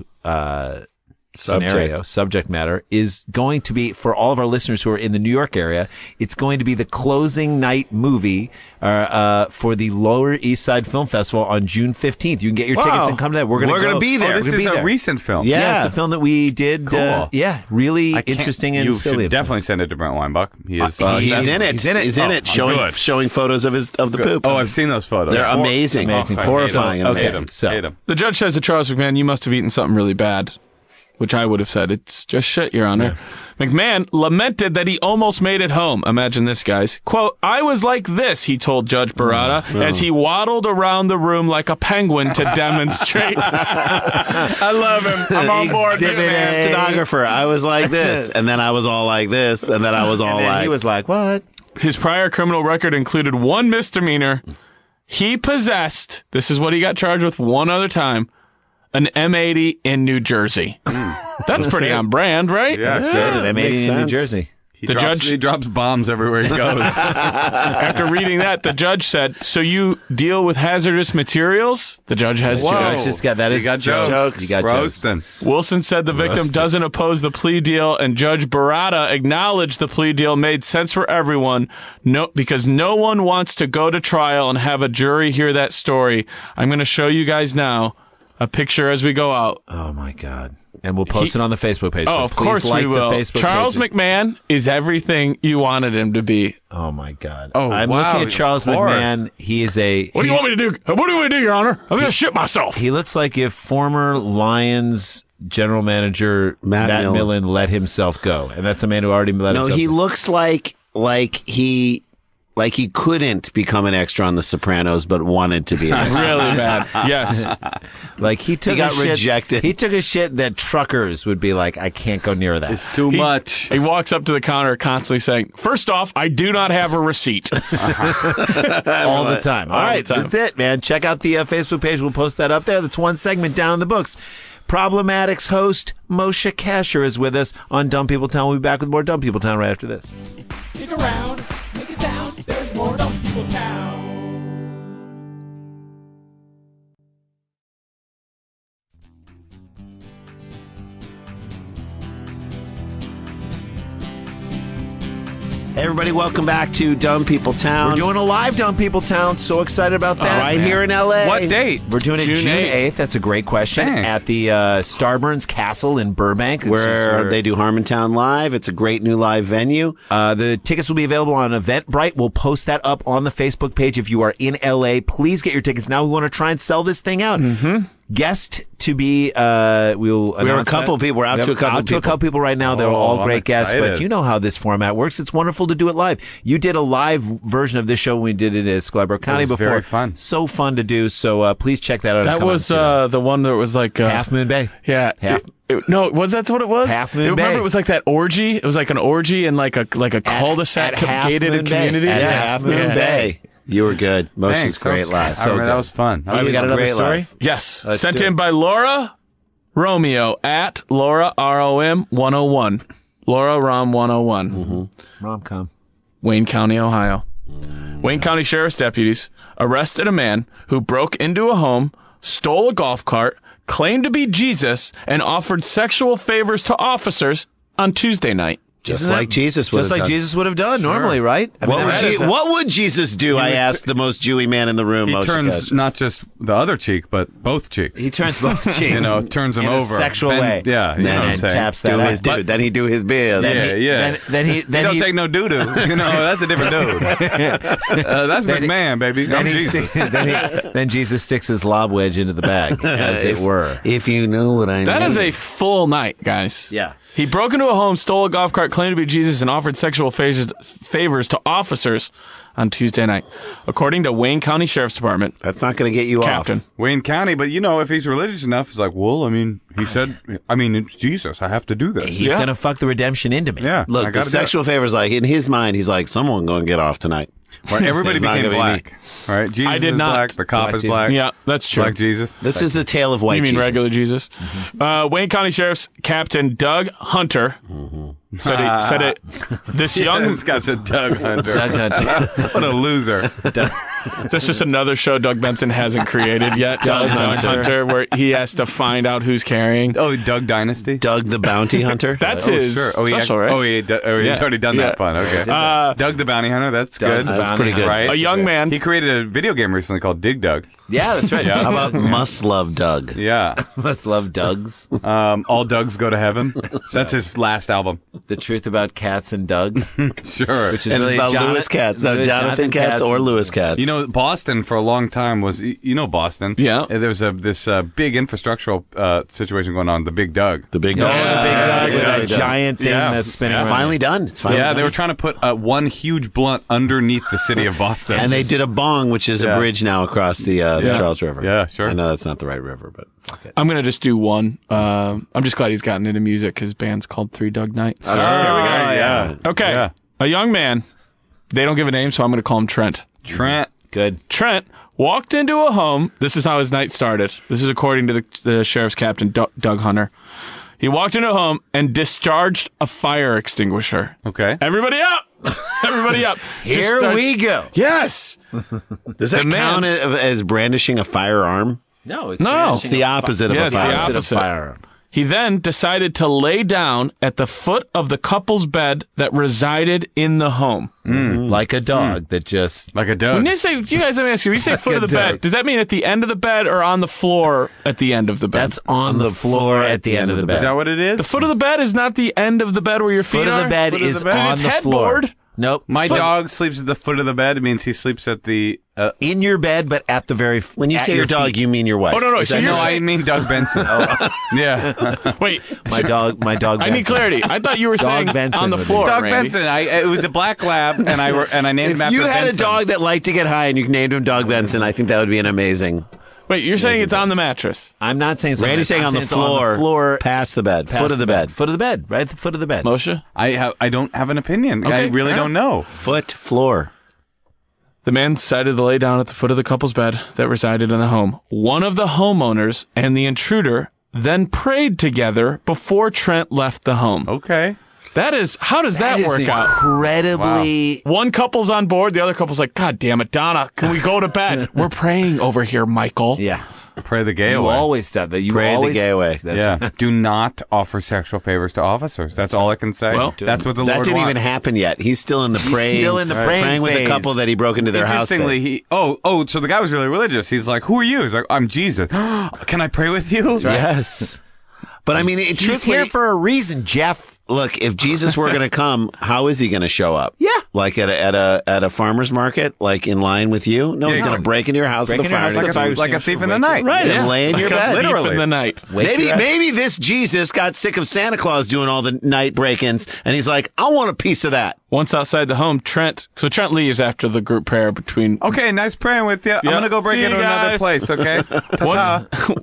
S4: subject matter, is going to be, for all of our listeners who are in the New York area, it's going to be the closing night movie for the Lower East Side Film Festival on June 15th. You can get your tickets and come to that. We're going to
S6: be there.
S5: Oh, this is a recent film.
S6: Yeah.
S4: It's a film that we did.
S5: Cool.
S4: Really interesting and
S5: you
S4: silly.
S5: You should definitely send it to Brent Weinbach. He is.
S6: He's in it. He's in it, showing photos of the poop.
S5: Oh, I've seen those photos.
S6: They're amazing.
S4: Horrifying.
S6: and
S4: Okay.
S6: amazing.
S4: So
S1: The judge says to Charles McMahon, you must have eaten something really bad. Which I would have said, it's just shit, Your Honor. Yeah. McMahon lamented that he almost made it home. Imagine this, guys. Quote, I was like this, he told Judge Barada, as he waddled around the room like a penguin to demonstrate. I love him. I'm on board.
S6: Stenographer, I was like this, and then I was all like this, and then I was all like...
S4: he was like, what?
S1: His prior criminal record included one misdemeanor. He possessed, this is what he got charged with one other time, an M80 in New Jersey. That's pretty on brand, right?
S5: Yeah, it's good.
S4: An M80 in New Jersey.
S5: He drops bombs everywhere he goes.
S1: After reading that, the judge said, so you deal with hazardous materials? The judge has jokes.
S4: You got jokes. You got jokes.
S1: Wilson said the victim doesn't oppose the plea deal, and Judge Barada acknowledged the plea deal made sense for everyone, because no one wants to go to trial and have a jury hear that story. I'm going to show you guys now a picture as we go out.
S4: Oh, my God. And we'll post it on the Facebook page.
S1: Oh,
S4: so
S1: of course we will. Charles McMahon is everything you wanted him to be.
S4: Oh, my God.
S5: Oh,
S4: I'm
S5: wow,
S4: looking at Charles McMahon. He is a...
S1: What do you want me to do? What do you want me to do, Your Honor? I'm going to shit myself.
S4: He looks like if former Lions general manager Matt Millen let himself go. And that's a man who already let himself go.
S6: No, he looks like he couldn't become an extra on The Sopranos, but wanted to be an extra.
S1: Really bad. Yes.
S4: Like he got
S6: rejected.
S4: He took a shit that truckers would be like, I can't go near that.
S5: It's too much.
S1: He walks up to the counter constantly saying, first off, I do not have a receipt.
S4: All the time. All right, that's it, man. Check out the Facebook page. We'll post that up there. That's one segment down in the books. Problematics host Moshe Kasher is with us on Dumb People Town. We'll be back with more Dumb People Town right after this.
S3: Stick around, make a sound, there's more Dumb People Town.
S6: Hey, everybody, welcome back to Dumb People Town.
S4: We're doing a live Dumb People Town. So excited about that.
S6: Right here in L.A.
S5: What date?
S4: We're doing it June 8th. That's a great question.
S5: Thanks.
S4: At the Starburns Castle in Burbank.
S6: Where they do Harmontown Live. It's a great new live venue.
S4: The tickets will be available on Eventbrite. We'll post that up on the Facebook page. If you are in LA, please get your tickets now. We want to try and sell this thing out. Mm-hmm. Guest to be, we'll announce
S6: we have a couple people. We're out to a couple
S4: people right now. They're all great guests, but you know how this format works. It's wonderful to do it live. You did a live version of this show when we did it at Sklars County before.
S5: Very fun.
S4: So fun to do. So please check that out.
S1: That was the one that was like
S4: Half Moon Bay.
S1: Yeah. No, was that what it was?
S4: Half Moon Bay.
S1: Remember, it was like that orgy. It was like an orgy in like a cul-de-sac gated community.
S6: At Half Moon Bay. You were good. Moshe's great live.
S5: So that was fun.
S4: All right, we got another story?
S1: Yes. Sent in by Laura Romeo at Laura ROM 101. Laura Rom 101.
S4: Mm-hmm. Rom-com.
S1: Wayne County, Ohio. Wayne County Sheriff's deputies arrested a man who broke into a home, stole a golf cart, claimed to be Jesus, and offered sexual favors to officers on Tuesday night.
S6: Just like Jesus would have done. Normally, right? I mean, what would Jesus do? I asked the most Jewy man in the room.
S5: He
S6: Moshe
S5: turns
S6: Kasher.
S5: not just the other cheek, but both cheeks.
S7: He turns both cheeks.
S5: Turns them
S7: in
S5: over.
S7: a sexual way.
S5: Yeah, you know what I'm
S7: and
S5: saying.
S7: taps that
S6: His dude. Then he do his biz.
S7: Then he
S5: don't take no doo-doo. That's a different dude. That's McMahon, baby. I'm Jesus.
S7: Then Jesus sticks his lob wedge into the bag, as it were.
S6: If you know what I mean.
S1: That is a full night, guys.
S7: Yeah.
S1: He broke into a home, stole a golf cart, claimed to be Jesus, and offered sexual favors to officers on Tuesday night. According to Wayne County Sheriff's Department.
S6: That's not going to get you
S1: Captain.
S6: off.
S5: Wayne County, but if he's religious enough, it's like, well, I mean, he said, it's Jesus. I have to do this.
S7: He's going to fuck the redemption into me.
S5: Yeah.
S6: Look, the sexual favors, like, in his mind, he's like, someone going to get off tonight.
S5: Right, everybody
S6: It's not
S5: became
S6: gonna be
S5: black. All right, Jesus
S1: I did
S5: is
S1: not.
S5: black. The cop is black.
S1: Yeah, that's true.
S5: Black Jesus.
S6: This is the tale of white
S1: You mean
S6: Jesus.
S1: regular Jesus? Wayne County Sheriff's Captain Doug Hunter said it. This young.
S5: This guy said Doug Hunter.
S7: Doug Hunter.
S5: What a loser.
S1: That's just another show Doug Benson hasn't created yet.
S6: Doug Hunter.
S1: Where he has to find out who's carrying.
S5: Oh, Doug Dynasty.
S6: Doug the Bounty Hunter.
S1: That's his special, right?
S5: Oh, he's already done that pun. Okay. Doug the Bounty Hunter. That's good.
S7: That's pretty good.
S5: Right?
S1: A young man.
S5: He created a video game recently called Dig Dug.
S7: Yeah, that's right.
S5: Yeah.
S6: How about Must Love Doug?
S5: Yeah.
S7: Must love Dougs.
S5: All Dougs Go to Heaven. That's his last album.
S7: The truth about cats and Dougs.
S5: Sure.
S7: Which is
S6: And
S7: really
S6: it's about Lewis Cats. No, Jonathan Cats or Lewis Cats.
S5: Boston for a long time was, Boston.
S1: Yeah.
S5: There was this big infrastructural situation going on, the Big Doug.
S6: The Big
S7: Oh,
S6: Doug.
S7: the big Doug with that
S6: Big Doug.
S7: giant thing
S5: Yeah.
S7: that's spinning
S6: It's
S7: around.
S6: finally done. It's finally
S5: Yeah,
S6: done.
S5: they were trying to put one huge blunt underneath the city of Boston.
S6: And they did a bong, which is a bridge now across the Charles River.
S5: Yeah, sure.
S6: I know that's not the right river, but fuck it.
S1: I'm going to just do one. I'm just glad he's gotten into music. His band's called Three Doug Nights.
S5: yeah.
S1: Okay.
S5: Yeah.
S1: A young man. They don't give a name, so I'm going to call him Trent.
S5: Trent.
S7: Good.
S1: Trent walked into a home. This is how his night started. This is according to the sheriff's captain, Doug Hunter. He walked into a home and discharged a fire extinguisher.
S5: Okay.
S1: Everybody up! Everybody up!
S7: Here we go.
S1: Yes!
S6: Does that
S1: The man-
S6: count as brandishing a firearm?
S7: No,
S6: It's the opposite of
S1: Yeah,
S6: a
S1: it's the
S6: firearm.
S1: opposite.
S7: firearm.
S1: He then decided to lay down at the foot of the couple's bed that resided in the home.
S7: Like a dog that just...
S5: Like a Doug.
S1: When you say, you guys, let me ask you, when you say foot of the
S7: Doug.
S1: bed, does that mean at the end of the bed or on the floor at the end of the bed?
S7: That's on the floor at the end of the bed.
S5: Is that what it is?
S1: The foot of the bed is not the end of the bed where your feet
S7: Foot
S1: are?
S7: of the bed
S5: Foot of
S7: is
S5: the bed.
S7: on
S1: Is
S7: the
S1: its
S7: floor.
S1: headboard?
S7: Nope.
S5: My dog sleeps at the foot of the bed. It means he sleeps at the...
S7: In your bed, but at the very...
S6: When you say your dog, you mean your wife.
S1: Oh, no. So you're
S5: no, I
S1: saying,
S5: mean Doug Benson. Yeah.
S1: wait,
S7: My dog
S1: I
S7: Benson.
S1: need clarity. I thought you were
S7: Dog
S1: saying
S7: Benson
S1: on the
S7: would be-
S1: floor,
S5: Doug
S1: Randy.
S5: Benson. It was a black lab, and I named him
S6: If
S5: after
S6: you had
S5: Benson.
S6: a dog that liked to get high and you named him Dog Benson, I think that would be an amazing.
S1: Wait, you're saying it's on the mattress.
S7: I'm not saying something.
S6: Randy's saying
S7: I'm
S6: on the
S7: it's on
S6: floor,
S7: the floor,
S6: past the bed,
S7: past
S6: foot of the bed,
S7: Foot of the bed. Right at the foot of the bed.
S1: Moshe?
S5: I don't have an opinion.
S1: Okay,
S5: I really
S1: fair
S5: don't know.
S6: foot, floor.
S1: The man decided to lay down at the foot of the couple's bed that resided in the home. One of the homeowners and the intruder then prayed together before Trent left the home.
S5: Okay.
S1: That is, how does that,
S7: is
S1: work out?
S7: incredibly...
S1: One couple's on board, the other couple's like, God damn it, Donna, can we go to bed? We're praying over here, Michael.
S7: Yeah.
S5: Pray the gay
S7: You
S5: away.
S7: always done that. You
S6: Pray the
S7: always...
S6: gay away.
S7: That's
S5: Yeah. Do not offer sexual favors to officers. That's all I can say.
S1: Well,
S5: that's what the
S6: That
S5: Lord
S6: didn't
S5: wants.
S6: even happen yet. He's still in the praying.
S7: still in the praying
S6: with the
S7: phase.
S6: couple that he broke into their house.
S5: Interestingly,
S6: with.
S5: so the guy was really religious. He's like, "Who are you?" He's like, "I'm Jesus." Can I pray with you?
S6: Yes. But I mean,
S7: He's
S6: truthfully,
S7: here for a reason, Jeff.
S6: look, if Jesus were going to come, how is he going to show up?
S7: Yeah.
S6: Like at a farmer's market, like in line with you? No,
S5: Yeah,
S6: he's going to break into your house with a
S7: into your
S6: fire
S7: house
S6: extinguisher.
S5: Like a thief in the night.
S6: Right, and lay in your
S1: Like a
S6: bed.
S1: thief
S5: Literally.
S1: in the night.
S6: Maybe this Jesus got sick of Santa Claus doing all the night break-ins, and he's like, I want a piece of that.
S1: Once outside the home, Trent leaves after the group prayer between.
S5: Okay, nice praying with you. I'm
S1: Yep.
S5: gonna go break
S1: See
S5: into
S1: you
S5: another
S1: guys.
S5: place. Okay.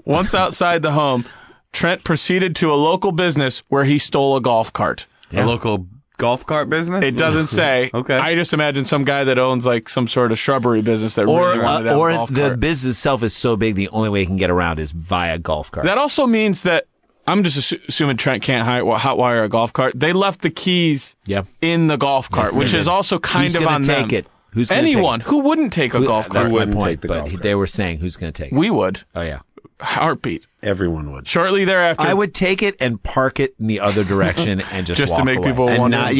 S1: Once outside the home, Trent proceeded to a local business where he stole a golf cart.
S5: A local golf cart business.
S1: It doesn't say.
S5: Okay.
S1: I just imagine some guy that owns like some sort of shrubbery business that
S7: Or
S1: really wanted to have a
S7: or
S1: golf
S7: the
S1: cart.
S7: business itself is so big, the only way he can get around is via golf cart.
S1: That also means that I'm just assuming Trent can't hotwire a golf cart. They left the keys
S7: Yep.
S1: in the golf cart,
S7: Yes, they
S1: which
S7: did.
S1: is also kind
S7: Who's
S1: of
S7: gonna
S1: on
S7: take
S1: them.
S7: it? Who's gonna take
S1: Anyone
S7: it?
S1: who wouldn't take a golf cart.
S7: That's my
S6: wouldn't
S7: point.
S6: take the
S7: But
S6: golf cart?
S7: they were saying who's going to take it.
S1: We would.
S7: Oh yeah.
S1: Heartbeat.
S6: Everyone would.
S1: Shortly thereafter,
S7: I would take it and park it in the other direction and just
S1: just
S7: walk
S1: to make
S7: away.
S1: people
S6: And
S1: wonder.
S6: not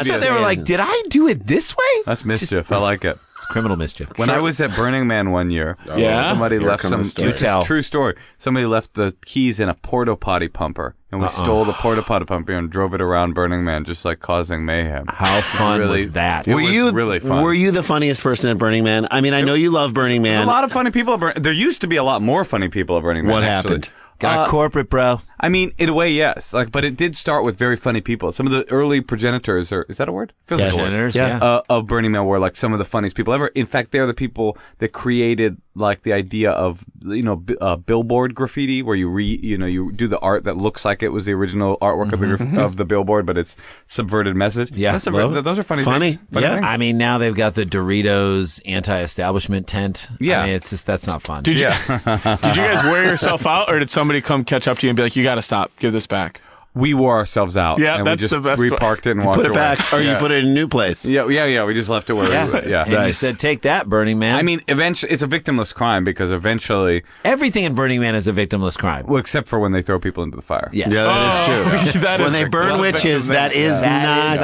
S7: So they were like, "Did I do it this way?"
S5: That's mischief. I like it.
S7: It's criminal mischief.
S5: When I was at Burning Man one year,
S1: Yeah?
S5: somebody
S6: Here
S5: left
S6: comes
S5: some.
S6: the story.
S5: This is a true story. Somebody left the keys in a porta potty pumper, and we stole the porta potty pumper and drove it around Burning Man, just like causing mayhem.
S7: How fun
S5: Really-
S7: was that?
S5: It was really fun.
S6: Were you the funniest person at Burning Man? I mean, I know you love Burning
S5: There's
S6: Man.
S5: a lot of funny people at Burning. There used to be a lot more funny people at Burning Man.
S6: What
S5: actually.
S6: happened?
S7: Got corporate, bro.
S5: I mean, in a way, yes. Like, but it did start with very funny people. Some of the early progenitors, or is that a word? Feels like a word.
S7: Senators,
S6: Yeah.
S7: yeah.
S5: Of Burning Man were like some of the funniest people ever. In fact, they're the people that created like the idea of billboard graffiti, where you do the art that looks like it was the original artwork of the billboard, but it's subverted message.
S7: Yeah.
S5: those are funny.
S6: Funny.
S5: Things. Funny
S6: Yeah.
S5: things.
S7: I mean, now they've got the Doritos anti-establishment tent.
S5: Yeah.
S7: I mean, it's just that's not fun.
S1: Did you guys wear yourself out, or did somebody come catch up to you and be like, "You got to stop, give this back"?
S5: We wore ourselves out.
S1: Yeah,
S5: and
S1: that's
S5: we just
S1: the best
S5: reparked it and walked
S6: Put it
S5: away.
S6: back, or you put it in a new place.
S5: Yeah. We just left it where
S7: Yeah.
S5: we were. Yeah.
S7: And you
S6: Nice.
S7: said, "Take that, Burning Man."
S5: I mean, eventually, it's a victimless crime because eventually,
S7: everything in Burning Man is a victimless crime.
S5: well, except for when they throw people into the fire.
S7: Yes.
S6: Yeah, that is true.
S1: That
S6: When
S1: is
S6: they
S1: a
S6: burn
S1: close
S6: witches,
S1: victim
S6: that is not.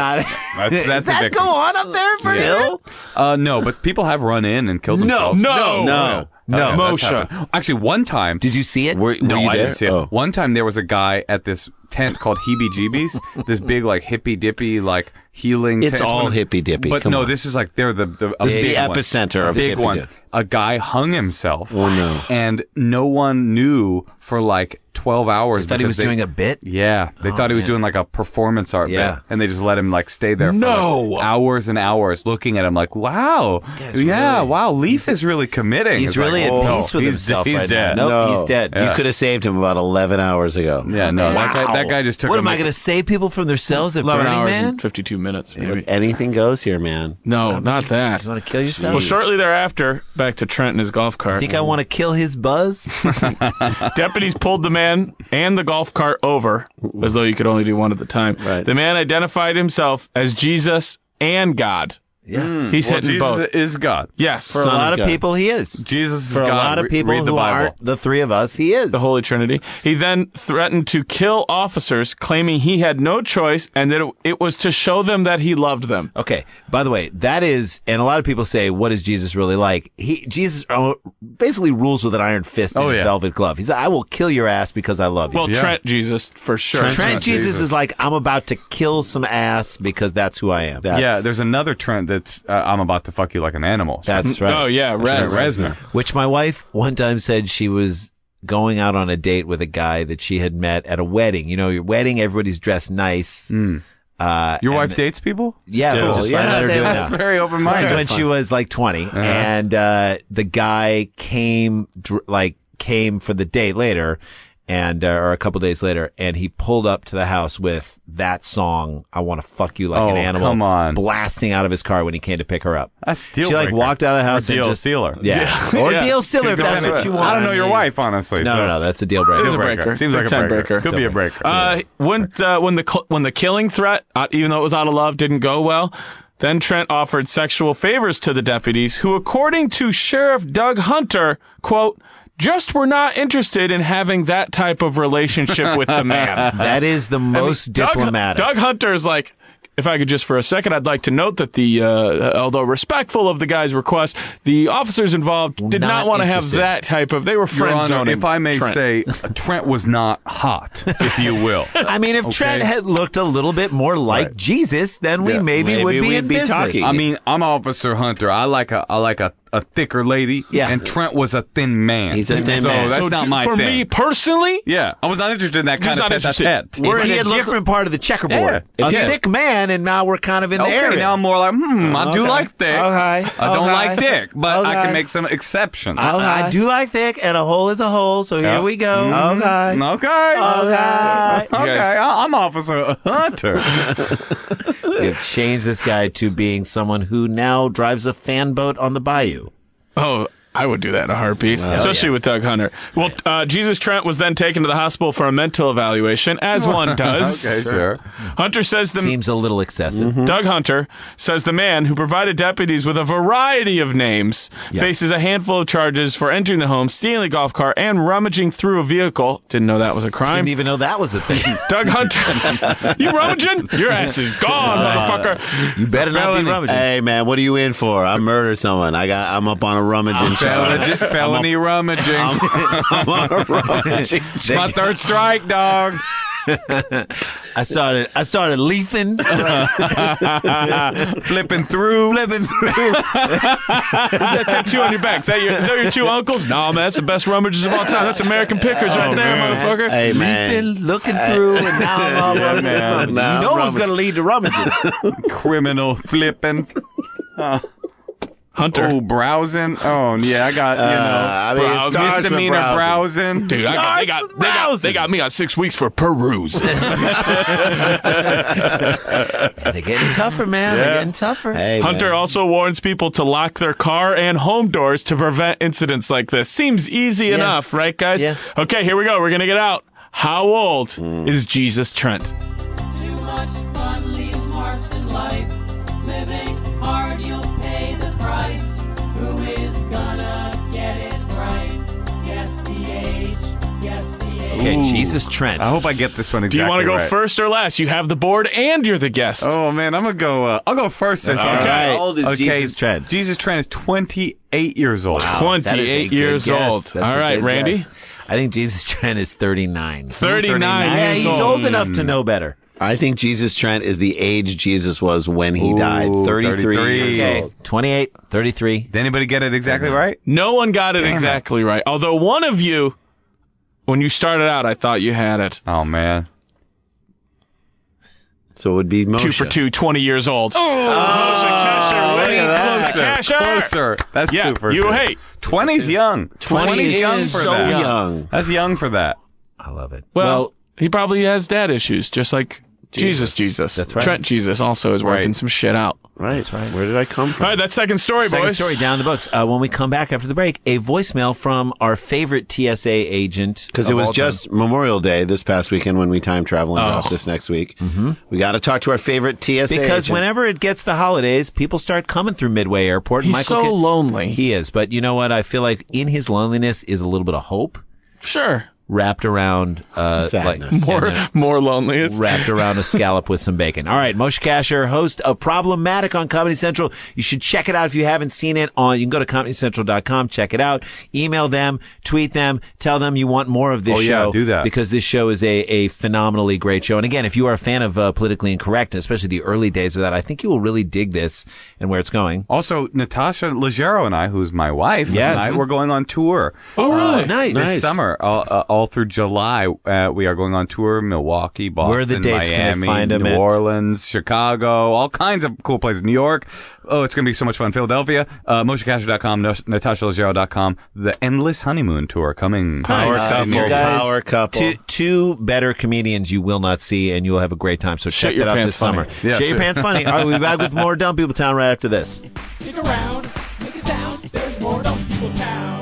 S5: That's
S7: Does
S5: a
S7: that
S5: victim.
S7: go on up there for
S6: Still?
S5: No, but people have run in and killed themselves.
S1: No.
S6: No.
S5: Yeah, that's
S1: Moshe.
S5: happened. Actually, one time.
S7: Did you see it?
S6: Were
S5: No,
S6: you
S5: I
S6: there?
S5: didn't see it.
S6: Oh.
S5: One time there was a guy at this tent called Heebie Jeebies, this big like hippy dippy like healing.
S6: It's
S5: tent.
S6: all
S5: One of-
S6: hippy dippy.
S5: But
S6: Come
S5: no,
S6: on.
S5: this is like they're the
S6: This is the
S5: big one.
S6: epicenter
S5: A
S6: of
S5: big
S6: hippy
S5: one.
S6: dippy.
S5: A guy hung himself.
S6: Oh, no.
S5: And no one knew for like 12 hours.
S7: I thought he
S5: because
S7: was doing a bit.
S5: Yeah, they thought he was doing like a performance art
S7: Yeah.
S5: bit, and they just let him like stay there for
S1: No.
S5: like, hours and hours, looking at him like, "Wow,
S7: guy's
S5: yeah,
S7: really-
S5: wow, Leaf is really committing."
S7: He's
S5: It's
S7: really
S5: like,
S7: at
S5: oh,
S7: peace with
S5: he's
S7: himself
S5: he's
S7: right
S5: dead.
S7: now. Nope,
S6: No.
S7: he's dead.
S6: You could have saved him about 11 hours ago.
S5: Yeah, no, that guy just took.
S7: What
S5: him
S7: am I
S5: like-
S7: going to save people from their cells at
S1: 11
S7: Burning
S1: hours
S7: Man?
S1: and 52 minutes, maybe.
S6: Anything goes here, man.
S1: No, not that.
S7: You want to kill yourself?
S1: Well, shortly thereafter, back to Trent and his golf cart.
S7: Think I want to kill his buzz?
S1: Deputies pulled the man and the golf cart over, as though you could only do one at a time.
S6: Right.
S1: The man identified himself as Jesus and God.
S7: Yeah.
S1: He's
S5: Well,
S1: hitting
S5: Jesus
S1: both.
S5: is God.
S1: Yes.
S7: For a
S6: Son
S7: lot
S6: of
S7: of
S6: God.
S7: people, he is.
S5: Jesus is
S7: For a
S5: God.
S7: lot of people
S5: Read the
S7: who
S5: Bible.
S7: aren't the three of us, he is.
S1: The Holy Trinity. He then threatened to kill officers, claiming he had no choice and that it was to show them that he loved them.
S7: Okay. By the way, that is, and a lot of people say, what is Jesus really like? Jesus basically rules with an iron fist and
S5: Oh,
S7: a
S5: yeah.
S7: velvet glove. He's like, I will kill your ass because I love you.
S1: Well,
S5: Yeah.
S1: Trent Jesus, for sure.
S7: Trent Jesus is like, I'm about to kill some ass because that's who I am.
S5: Yeah, there's another Trent that's I'm about to fuck you like an animal.
S7: That's right.
S1: Oh, yeah.
S5: Trent
S1: Rez.
S5: Reznor.
S7: Which my wife one time said she was going out on a date with a guy that she had met at a wedding. You know, your wedding, everybody's dressed nice.
S5: Your wife dates people?
S7: Yeah,
S6: Still,
S7: but just
S6: yeah,
S7: let her do it
S5: That's
S7: now.
S5: very
S7: This is
S5: open-minded.
S7: when she was like 20, and the guy came for the date later, and or a couple days later, and he pulled up to the house with that song, "I Want to Fuck You Like an
S5: Oh,
S7: Animal,"
S5: come on.
S7: blasting out of his car when he came to pick her up.
S5: That's deal
S7: She like
S5: breaker.
S7: walked out of the house
S5: Or
S7: and
S5: deal
S7: just
S5: sealer.
S7: yeah, or
S1: Yeah.
S7: deal sealer if that's what you want.
S5: I don't know your wife, honestly.
S7: No,
S5: so-
S7: no, that's a deal breaker.
S1: It's a breaker.
S5: Seems like a
S1: Pretend
S5: breaker.
S1: breaker.
S5: Could be a breaker.
S1: When the killing threat, even though it was out of love, didn't go well, then Trent offered sexual favors to the deputies, who, according to Sheriff Doug Hunter, quote, just were not interested in having that type of relationship with the man.
S7: That is the most diplomatic.
S1: Doug Hunter is like, if I could just for a second, I'd like to note that although respectful of the guy's request, the officers involved did not want to have
S7: interested.
S1: that type of, they were
S5: Your
S1: friend
S5: Honor,
S1: zoning.
S5: if I may
S1: Trent.
S5: say, Trent was not hot, if you will.
S7: I mean, if Trent had looked a little bit more like Jesus, then we maybe would be
S6: we'd
S7: in
S6: be
S7: business.
S6: talking.
S5: I mean, I'm Officer Hunter. I like a thicker lady.
S7: Yeah.
S5: And Trent was a thin man.
S6: He's a thin
S5: so
S6: man.
S5: that's
S1: So
S5: not my
S1: for
S5: thing.
S1: me personally,
S5: Yeah, I was not interested in that kind
S1: Just
S5: of
S1: not
S5: tete-a-tete.
S7: We're
S6: If
S7: in
S6: he
S7: a
S6: had looked-
S7: different part of the checkerboard.
S5: Yeah.
S7: A
S5: Yeah.
S7: thick man, and now we're kind of in the
S5: Okay,
S7: area.
S5: now I'm more like, I do
S6: Okay.
S5: like thick.
S6: Okay.
S5: I don't
S6: Okay.
S5: like thick, but I
S6: Okay.
S5: can make some exceptions.
S7: I do like thick, and a hole is a hole, so here we go.
S6: Okay.
S5: Okay.
S7: Okay.
S5: Okay. I'm Officer Hunter.
S7: We've changed this guy to being someone who now drives a fan boat on the bayou.
S1: oh, I would do that in a heartbeat, especially with Doug Hunter. Well, Jesus Trent was then taken to the hospital for a mental evaluation, as one does.
S5: Okay, sure.
S1: Hunter says
S7: Seems a little excessive.
S1: Doug Hunter says the man who provided deputies with a variety of names faces a handful of charges for entering the home, stealing a golf cart, and rummaging through a vehicle. Didn't know that was a crime.
S7: Didn't even know that was a thing.
S1: Doug Hunter, you rummaging? Your ass is gone, motherfucker.
S7: You better not be rummaging.
S6: Hey man, what are you in for? I murdered someone. I'm up on a rummaging charge.
S5: Felony rummaging.
S6: I'm on a rummaging.
S5: My third strike, dog.
S7: I started leafing,
S5: Flipping through.
S1: What's that tattoo on your back? Is that your two uncles? No, man, that's the best rummages of all time. That's American Pickers right there, motherfucker.
S6: Hey man,
S7: leafing, looking through, and now I'm all rummaging.
S6: Nah,
S7: You know what's going to lead to rummaging.
S5: Criminal flipping.
S1: Hunter.
S5: Oh, browsing. Oh, yeah, I got,
S6: I mean, it starts with
S5: misdemeanor browsing.
S1: Dude, they got me on 6 weeks for peruse.
S7: They're getting tougher, man. They're getting tougher.
S6: Hey,
S1: Hunter
S6: man.
S1: also warns people to lock their car and home doors to prevent incidents like this. Seems easy enough, right, guys?
S7: Yeah.
S1: Okay, here we go. We're going to get out. How old is Jesus Trent?
S3: Too much fun leaves marks in life. Living hard, you'll pay the price. Who is gonna get it right? Guess the age. Guess the age.
S7: Okay, Jesus Trent.
S5: I hope I get this one exactly
S1: Do you want to go
S5: right.
S1: first or last? You have the board and you're the guest.
S5: Oh, man, I'm going to go, I'll go first this time.
S6: right.
S7: How old is Jesus Trent?
S5: Jesus Trent is 28 years old.
S7: Wow, that is a
S1: 28
S7: good
S1: years
S7: guess.
S1: old.
S7: That's a
S1: All right,
S7: good
S1: Randy.
S7: guess. I think Jesus Trent is 39.
S1: 39
S7: Yeah,
S1: years
S7: he's
S1: old.
S7: old enough to know better.
S6: I think Jesus Trent is the age Jesus was when he died. 33 years
S7: Okay,
S6: old.
S7: 28, 33.
S5: Did anybody get it exactly right?
S1: No one got it exactly right. Although one of you, when you started out, I thought you had it.
S5: Oh, man.
S6: So it would be Moshe.
S1: 2 for 2, 20 years old. Oh, Moshe Kasher winning. Moshe Kasher.
S5: Closer. That's
S1: Yeah,
S5: 2 for 2.
S1: you hate.
S5: 20's young.
S6: 20 is
S5: young for
S6: so
S5: that.
S6: young.
S5: That's young for that.
S7: I love it.
S1: Well, he probably has dad issues, just like Jesus.
S7: That's right.
S1: Trent Jesus also is working some shit out.
S6: Right. That's right. Where did I come from?
S1: All right, that's second story,
S7: Second
S1: boys.
S7: story down the books. When we come back after the break, a voicemail from our favorite TSA agent.
S6: Because it was just Memorial Day this past weekend when we time travel and drop this next week. Mm-hmm. We got to talk to our favorite TSA
S7: Because
S6: agent.
S7: whenever it gets the holidays, people start coming through Midway Airport.
S1: He's so lonely.
S7: He is. But you know what? I feel like in his loneliness is a little bit of hope
S1: Sure.
S7: wrapped around
S6: Sadness.
S1: More lonely. It's
S7: wrapped around a scallop with some bacon. All right, Moshe Kasher, host of Problematic on Comedy Central. You should check it out if you haven't seen it. You can go to ComedyCentral.com, check it out. Email them, tweet them, tell them you want more of this show.
S5: Yeah, do that.
S7: Because this show is a phenomenally great show. And again, if you are a fan of Politically Incorrect, especially the early days of that, I think you will really dig this and where it's going.
S5: Also, Natasha Leggero and I, who's my wife,
S7: Yes.
S5: and I, we're going on tour.
S7: Oh, really? Nice.
S5: This summer, all through July, we are going on tour. Milwaukee, Boston,
S7: Where are the dates? Can I
S5: Miami,
S7: find them
S5: New
S7: at?
S5: Orleans, Chicago, all kinds of cool places. New York. Oh, it's going to be so much fun. Philadelphia, MosheKasher.com, NatashaLeggero.com. The Endless Honeymoon Tour coming.
S6: Power couple.
S7: You guys,
S6: Power couple.
S7: Two better comedians you will not see, and you will have a great time. So check
S1: your
S7: that out
S1: pants
S7: this summer.
S1: funny.
S5: Yeah,
S7: Shit your
S5: sure.
S7: pants funny. All right, we'll be back with more Dumb People Town right after this.
S3: Stick around, make a sound. There's more Dumb People Town.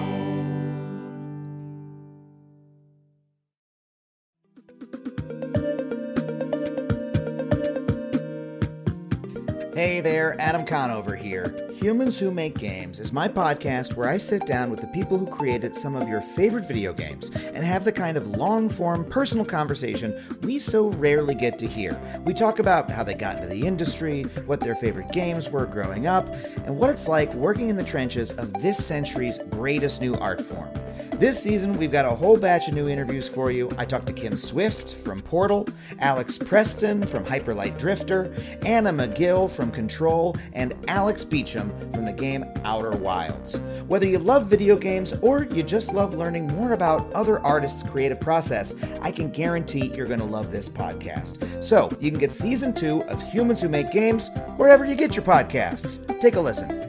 S8: Hey there, Adam Conover here. Humans Who Make Games is my podcast where I sit down with the people who created some of your favorite video games and have the kind of long-form personal conversation we so rarely get to hear. We talk about how they got into the industry, what their favorite games were growing up, and what it's like working in the trenches of this century's greatest new art form. This season, we've got a whole batch of new interviews for you. I talked to Kim Swift from Portal, Alex Preston from Hyperlight Drifter, Anna McGill from Control, and Alex Beecham from the game Outer Wilds. Whether you love video games or you just love learning more about other artists' creative process, I can guarantee you're going to love this podcast. So, you can get Season 2 of Humans Who Make Games wherever you get your podcasts. Take a listen.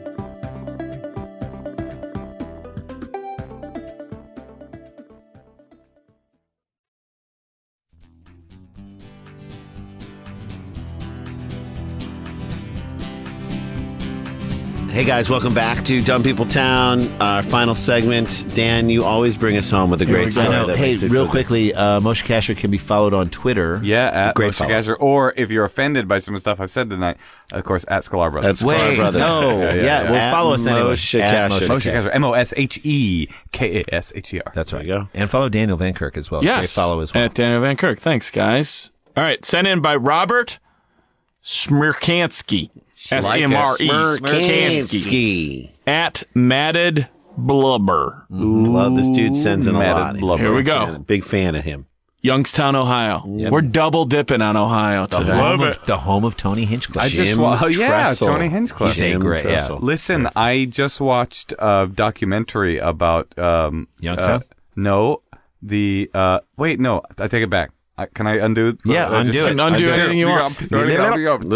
S6: Hey guys, welcome back to Dumb People Town, our final segment. Dan, you always bring us home with a great story.
S7: I know. Hey, real quickly, Moshe Kasher can be followed on Twitter.
S5: Yeah, at
S7: Great
S5: Moshe Kasher. Or if you're offended by some of the stuff I've said tonight, of course, at Sklars Brothers.
S6: That's Sklars Brothers.
S7: No.
S5: Yeah.
S7: Well, follow us anyway.
S6: Moshe
S7: At
S6: Kasher.
S5: Moshe Kasher. MOSHEKASHER.
S7: That's right.
S6: There you go.
S7: And follow Daniel Van Kirk as well.
S1: Yes.
S7: Great follow as well.
S1: At Daniel Van Kirk. Thanks, guys. All right. Sent in by Robert Smirkansky. S-E-M-R-E.
S6: Smirkansky.
S1: At Matted Blubber.
S6: Love this dude. Sends in a lot.
S5: Blubber.
S1: Here we go.
S6: Big fan of him.
S1: Youngstown, Ohio. We're double dipping on Ohio today.
S7: The home of Tony Hinchcliffe.
S5: Tony Hinchcliffe.
S7: He's a great. Yeah.
S5: Listen, I just watched a documentary about
S7: Youngstown?
S5: no, the wait, no, I take it back. Can I undo?
S7: Yeah, undo it.
S1: Undo anything you want.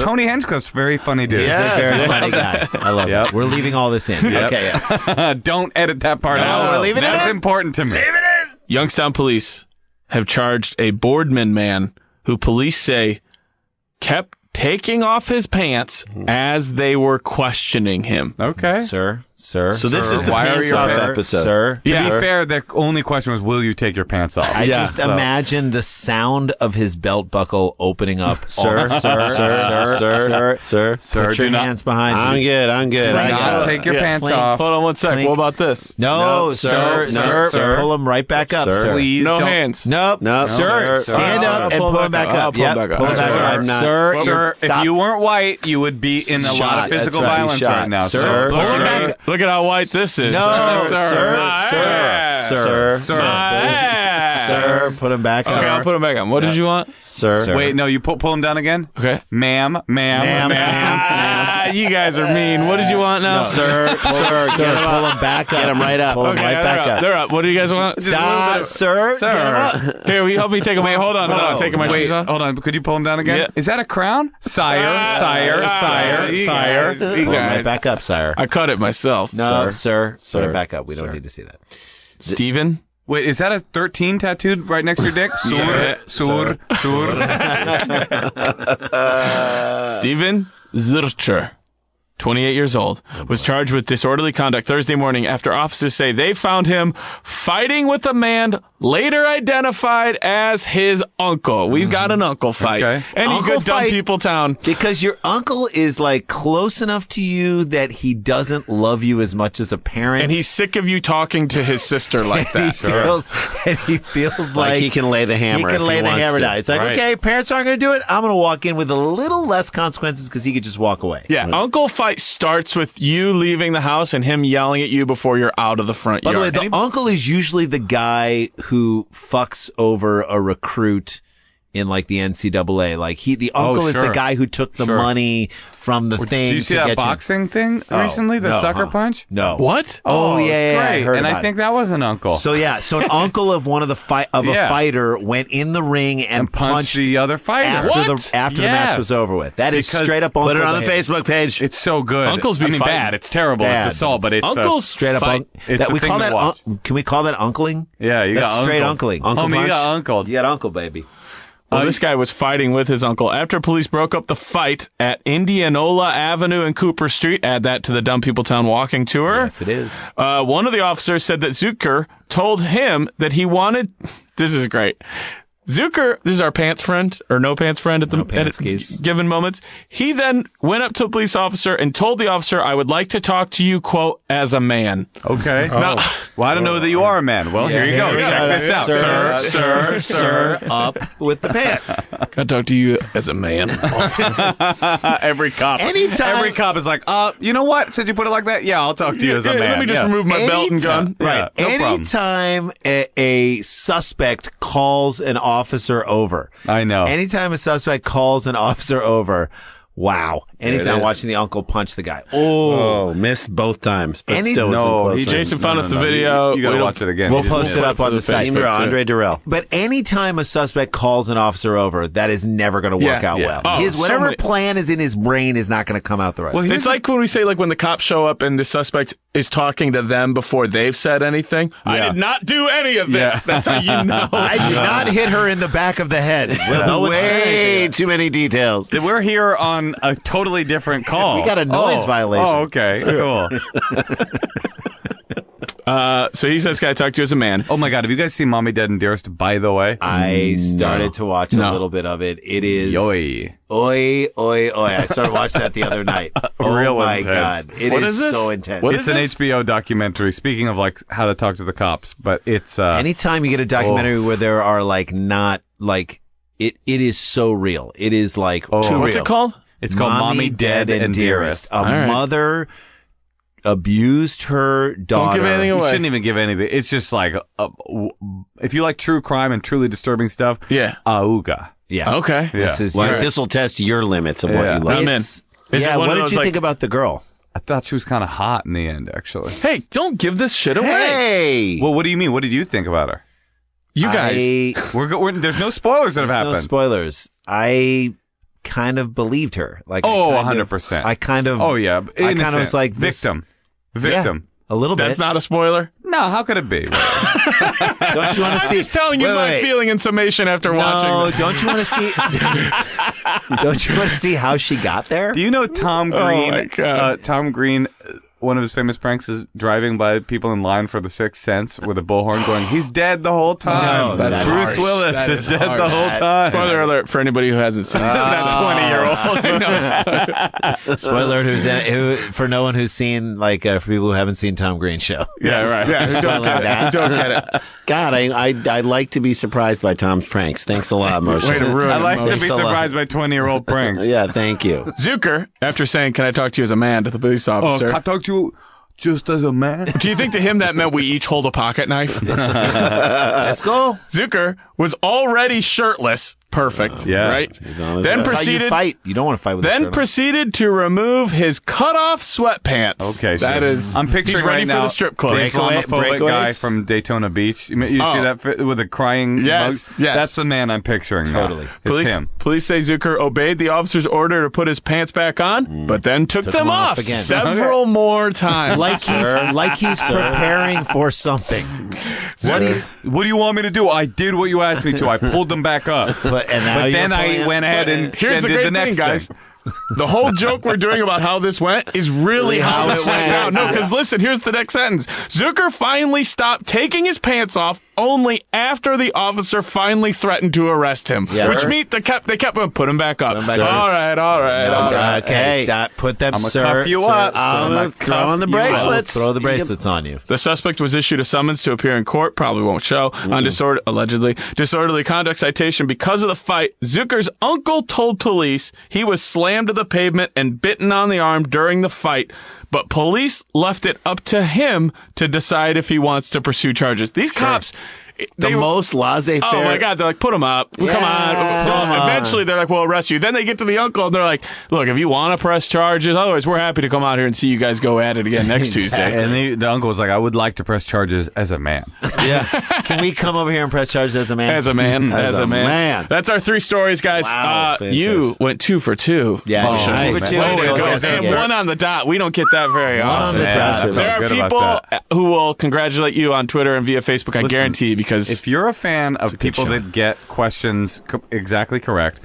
S5: Tony Hinchcliffe's a very funny dude.
S7: He's a very funny guy. I love it. We're leaving all this in.
S5: Yep.
S7: Okay. Yeah.
S5: Don't edit that part
S7: No,
S5: out.
S7: we're leaving it
S5: That's
S7: in.
S5: important to me.
S1: Youngstown police have charged a Boardman man who police say kept taking off his pants as they were questioning him.
S5: Okay.
S7: Sir.
S6: So this is the
S5: why are
S6: pants
S5: your
S6: off
S5: pants-
S6: episode.
S7: Sir.
S5: To be fair, the only question was, will you take your pants off?
S7: I just imagine the sound of his belt buckle opening up.
S6: Sir, sir,
S7: Put your
S5: do not-
S7: hands behind
S6: I'm
S7: you.
S6: good. I'm good.
S5: Do
S6: I
S5: not
S6: got it.
S5: take your pants
S7: Clink.
S5: off.
S1: Hold on one sec.
S7: Clink.
S1: What about this?
S7: No,
S6: No,
S7: sir.
S6: sir.
S7: Pull him right back up, sir.
S5: Please
S1: No
S5: don't.
S1: hands.
S7: Nope.
S6: No,
S7: Sir,
S6: sir.
S7: stand
S1: I'll
S7: up and
S1: pull
S7: pull
S1: him
S7: him back
S1: back up. I'll
S7: up.
S1: pull him
S7: Yep.
S1: back up.
S7: Pull him back
S6: Sir,
S7: up.
S6: I'm not-
S7: Sir,
S5: Sir, if you weren't white, you would be in a lot of physical
S6: That's right.
S5: violence
S6: Shot.
S5: right now,
S6: Sir.
S5: sir.
S7: Pull him back up.
S1: Look at how white this is.
S7: No,
S1: Sir.
S7: Sir, put him back up.
S1: Okay, I'll put him back on. What did you want?
S6: Sir.
S5: Wait, no, you pull him down again?
S1: Okay.
S5: Ma'am.
S1: You guys are mean. What did you want now?
S7: Sir, pull him back up.
S6: Get him right up.
S7: Pull him
S1: Okay,
S7: right back up.
S1: They're up. What do you guys want?
S7: Sir, get him up.
S1: Here, will you help me take him? Wait, hold on. I'm taking my shoes off.
S5: Hold on. Could you pull him down again?
S1: Yeah.
S5: Is that a crown? Sire.
S1: You guys.
S7: Pull him right back up, sire.
S1: I cut it myself.
S7: No, sir. Put it back up. We don't need to see that.
S1: Steven?
S5: Wait, is that a 13 tattooed right next to your dick? Sur.
S1: Steven Zurcher, 28 years old, was charged with disorderly conduct Thursday morning after officers say they found him fighting with a man later identified as his uncle. We've got an uncle fight.
S5: Okay.
S1: Any
S7: Uncle
S1: good dumb
S7: fight.
S1: people town.
S7: Because your uncle is like close enough to you that he doesn't love you as much as a parent.
S1: And he's sick of you talking to his sister like that.
S7: he feels
S6: Like
S7: like
S6: he can lay the hammer.
S7: He can
S6: if
S7: lay the
S6: wants
S7: hammer
S6: to.
S7: down. It's like,
S1: Right.
S7: okay, parents aren't going to do it. I'm going to walk in with a little less consequences because he could just walk away.
S1: Yeah, uncle fight starts with you leaving the house and him yelling at you before you're out of the front
S7: By the way,
S1: yard.
S7: the uncle is usually the guy who fucks over a recruit in like the NCAA. Like the uncle is the
S5: sure.
S7: guy who took the money from the thing.
S5: Did you see
S7: to
S5: that
S7: get
S5: boxing thing recently? The
S7: no,
S5: sucker punch?
S7: No.
S1: What?
S7: Oh,
S5: it's
S7: yeah, I
S5: great.
S7: heard
S5: and
S7: about
S5: I think that was an uncle.
S7: So an uncle of one of the a
S5: Yeah.
S7: fighter went in the ring and
S5: punched the other fighter.
S7: after the match
S5: Yes.
S7: was over with. That is
S5: Because-
S7: straight up uncle
S6: Put it on the
S7: behavior.
S6: Facebook page.
S5: It's so good.
S1: Uncles be
S5: I mean,
S1: fighting.
S5: bad. It's terrible.
S7: Bad.
S5: It's assault, but it's
S1: Uncles
S7: Straight up,
S1: fight.
S5: It's
S7: that
S5: a
S7: we
S5: thing
S7: call
S5: to
S7: that.
S5: watch.
S7: Can we call that uncling?
S5: Yeah, you
S7: That's
S5: got
S7: straight
S5: uncle.
S7: uncling. Uncle
S5: Homie, you
S7: punch?
S5: got uncle.
S7: You got uncle, baby.
S1: Well, this guy was fighting with his uncle after police broke up the fight at Indianola Avenue and Cooper Street. Add that to the Dumb People Town walking tour.
S7: Yes, it is.
S1: One of the officers said that Zucker told him that he wanted. This is great. Zucker, this is our pants friend or no pants friend at the given moments. He then went up to a police officer and told the officer, "I would like to talk to you, quote, as a man."
S5: Okay. Well, I don't know that you are a man. Well, here you go. Check this out.
S7: Sir, up with the pants.
S1: Can I talk to you as a man, officer?
S5: Every cop.
S7: Anytime-
S5: Every cop is like, you know what? Since you put it like that, yeah, I'll talk to you as a man.
S1: Let me just
S5: Yeah.
S1: remove my belt and gun.
S5: Right.
S7: Right.
S5: No problem.
S7: Anytime a suspect calls an officer over.
S5: I know.
S7: Anytime a suspect calls an officer over. Wow. Anytime
S5: is.
S7: watching the uncle punch the guy.
S6: Oh, missed both times, but still was close.
S1: Jason found us the video.
S5: You got
S1: We
S5: to
S1: don't-
S5: watch it again.
S7: We'll
S5: You just
S7: post
S5: won't.
S7: it up on the site.
S6: Andre Durrell.
S7: But anytime a suspect calls an officer over, that is never going to work out
S1: yeah.
S7: well.
S1: Oh,
S7: His
S1: so
S7: whatever
S1: many-
S7: plan is in his brain is not going to come out the right way.
S1: It's like when we say, like, when the cops show up and the suspect is talking to them before they've said anything. I
S5: Yeah.
S1: did not do any of this.
S5: Yeah.
S1: That's how you know.
S7: I did not hit her in the back of the head. Well, no one's saying
S6: Way
S7: anything.
S6: too many details.
S5: We're here on on a totally different call.
S6: We got a noise violation.
S5: Oh, okay. Cool.
S1: So he says, can I talk to you as a man?
S5: Oh my God. Have you guys seen Mommy, Dead, and Dearest, by the way?
S7: I started to watch a little bit of it. It is
S5: Yoy.
S7: oi, oi, oi. I started watching that the other night. Oh
S5: Real
S7: my
S5: intense.
S7: God. It
S1: What
S7: is
S1: is this?
S7: so intense.
S1: What
S5: It's
S1: is
S5: an
S1: this?
S5: HBO documentary. Speaking of like how to talk to the cops, but it's
S7: Anytime you get a documentary where there are like not like it is so real. It is like too real.
S1: What's it called?
S5: it's called Mommy, Dead, and Dearest.
S7: A
S1: right.
S7: mother abused her daughter.
S1: give anything
S5: You
S1: away.
S5: shouldn't even give anything. It's just like if you like true crime and truly disturbing stuff.
S1: Yeah.
S5: Auga.
S7: Yeah.
S1: Okay.
S7: This is
S6: Well,
S7: your-
S6: this will test your limits of what
S5: Yeah.
S6: you like.
S1: I'm in.
S7: It's-
S1: Is it
S7: yeah.
S1: one
S7: What
S1: of
S7: did
S1: those,
S7: you
S1: like-
S7: think about the girl?
S5: I thought she was kind of hot in the end, actually.
S1: Hey, don't give this shit away.
S6: Hey!
S5: Well, what do you mean? What did you think about her?
S1: You guys.
S5: There's no spoilers that have
S7: No
S5: happened.
S7: spoilers. I kind of believed her. Like,
S5: Oh,
S7: I kind of-
S5: 100%.
S7: I kind of.
S5: Oh yeah,
S7: I kind of
S5: Innocent.
S7: was like this-
S5: victim.
S7: Yeah,
S5: Victim.
S7: a little bit.
S1: That's not a spoiler.
S5: No, how could it be?
S7: Don't you want to
S1: I'm
S7: see?
S1: just telling you
S7: Wait,
S1: my
S7: wait.
S1: feeling in summation after watching
S7: No,
S1: this.
S7: don't you want to see? Don't you want to see how she got there?
S5: Do you know Tom Green?
S1: my God.
S5: Tom Green. One of his famous pranks is driving by people in line for The Sixth Sense with a bullhorn, going, "He's dead the whole time."
S7: No,
S5: that's
S7: that's
S5: Bruce
S7: harsh.
S5: Willis
S1: That
S5: is
S1: is
S5: dead
S1: harsh.
S5: the whole time.
S1: Spoiler alert for anybody who hasn't seen this. That 20-year-old.
S7: Spoiler alert, for no one who's seen, like, for people who haven't seen Tom Green show.
S1: Yeah, right. Yeah, who don't get it. Who don't get it.
S6: God, I like to be surprised by Tom's pranks. Thanks a lot, Moshe.
S1: Way to ruin
S5: I like
S1: it,
S5: to
S1: Mo.
S5: be surprised by 20-year-old pranks.
S6: Yeah, thank you.
S1: Zucker, after saying, can I talk to you as a man to the police officer,
S5: can I talk to you just as a man?
S1: do you think to him that meant we each hold a pocket knife?
S7: Let's go.
S1: Zucker was already shirtless. Perfect.
S5: Yeah.
S1: Right?
S6: on his
S1: Then
S6: way.
S7: That's how you
S1: proceeded
S7: fight. You don't want to fight with a
S1: Then
S7: shirt on.
S1: proceeded to remove his cut-off sweatpants.
S5: Okay,
S1: that
S5: sure.
S1: is.
S5: I'm picturing
S1: he's ready
S5: right
S1: for
S5: now
S1: the strip club.
S5: the Islamophobic guy
S6: breakaways?
S5: from Daytona Beach. You see
S1: Oh.
S5: that with a crying
S1: Yes,
S5: mug?
S1: yes.
S5: That's the man I'm picturing. now.
S7: Totally.
S5: It's him.
S1: Police say Zucker obeyed the officer's order to put his pants back on, but then took them
S7: them off
S1: off
S7: again.
S1: several more times.
S7: Like he's preparing for something.
S5: What do you want me to do? I did what you asked me to. I pulled them back up.
S7: But
S5: then I went ahead and
S1: Here's the
S5: did
S1: great
S5: the next
S1: thing, guys.
S5: thing.
S1: The whole joke we're doing about how this went is really how this went down. No, because listen, here's the next sentence. Zucker finally stopped taking his pants off only after the officer finally threatened to arrest him.
S7: Yeah.
S1: Which
S7: Sure.
S1: means they kept put him back up.
S7: back up.
S1: All right.
S7: Okay, stop. Put them,
S5: I'm gonna
S7: sir.
S5: cuff you
S7: sir,
S5: up.
S7: sir.
S6: I'm gonna throw on the bracelets.
S7: Throw the bracelets on you.
S1: The suspect was issued a summons to appear in court, probably won't show, on disorderly conduct citation because of the fight. Zucker's uncle told police he was slammed to the pavement and bitten on the arm during the fight, but police left it up to him to decide if he wants to pursue charges. These cops...
S6: The most laissez-faire.
S1: Oh my God! They're like, put him up. Come on. Eventually, they're like, we'll arrest you. Then they get to the uncle and they're like, look, if you want to press charges, otherwise, we're happy to come out here and see you guys go at it again next Tuesday.
S5: And the uncle was like, I would like to press charges as a man.
S7: Yeah. Can we come over here and press charges as a man?
S1: As a man.
S6: As a man.
S1: That's our 3 stories, guys.
S6: Wow,
S1: You went 2 for 2.
S7: Yeah,
S1: Moshe.
S7: nice. 2 for 2.
S1: Way to go.
S7: Yes,
S1: Damn,
S7: yeah.
S1: 1 on the dot. We don't get that very
S7: on
S1: often.
S7: the dot.
S1: There are
S5: Good
S1: people
S5: about
S1: who will congratulate you on Twitter and via Facebook, I guarantee, because
S5: If you're a fan of people
S1: show.
S5: that get questions exactly correct,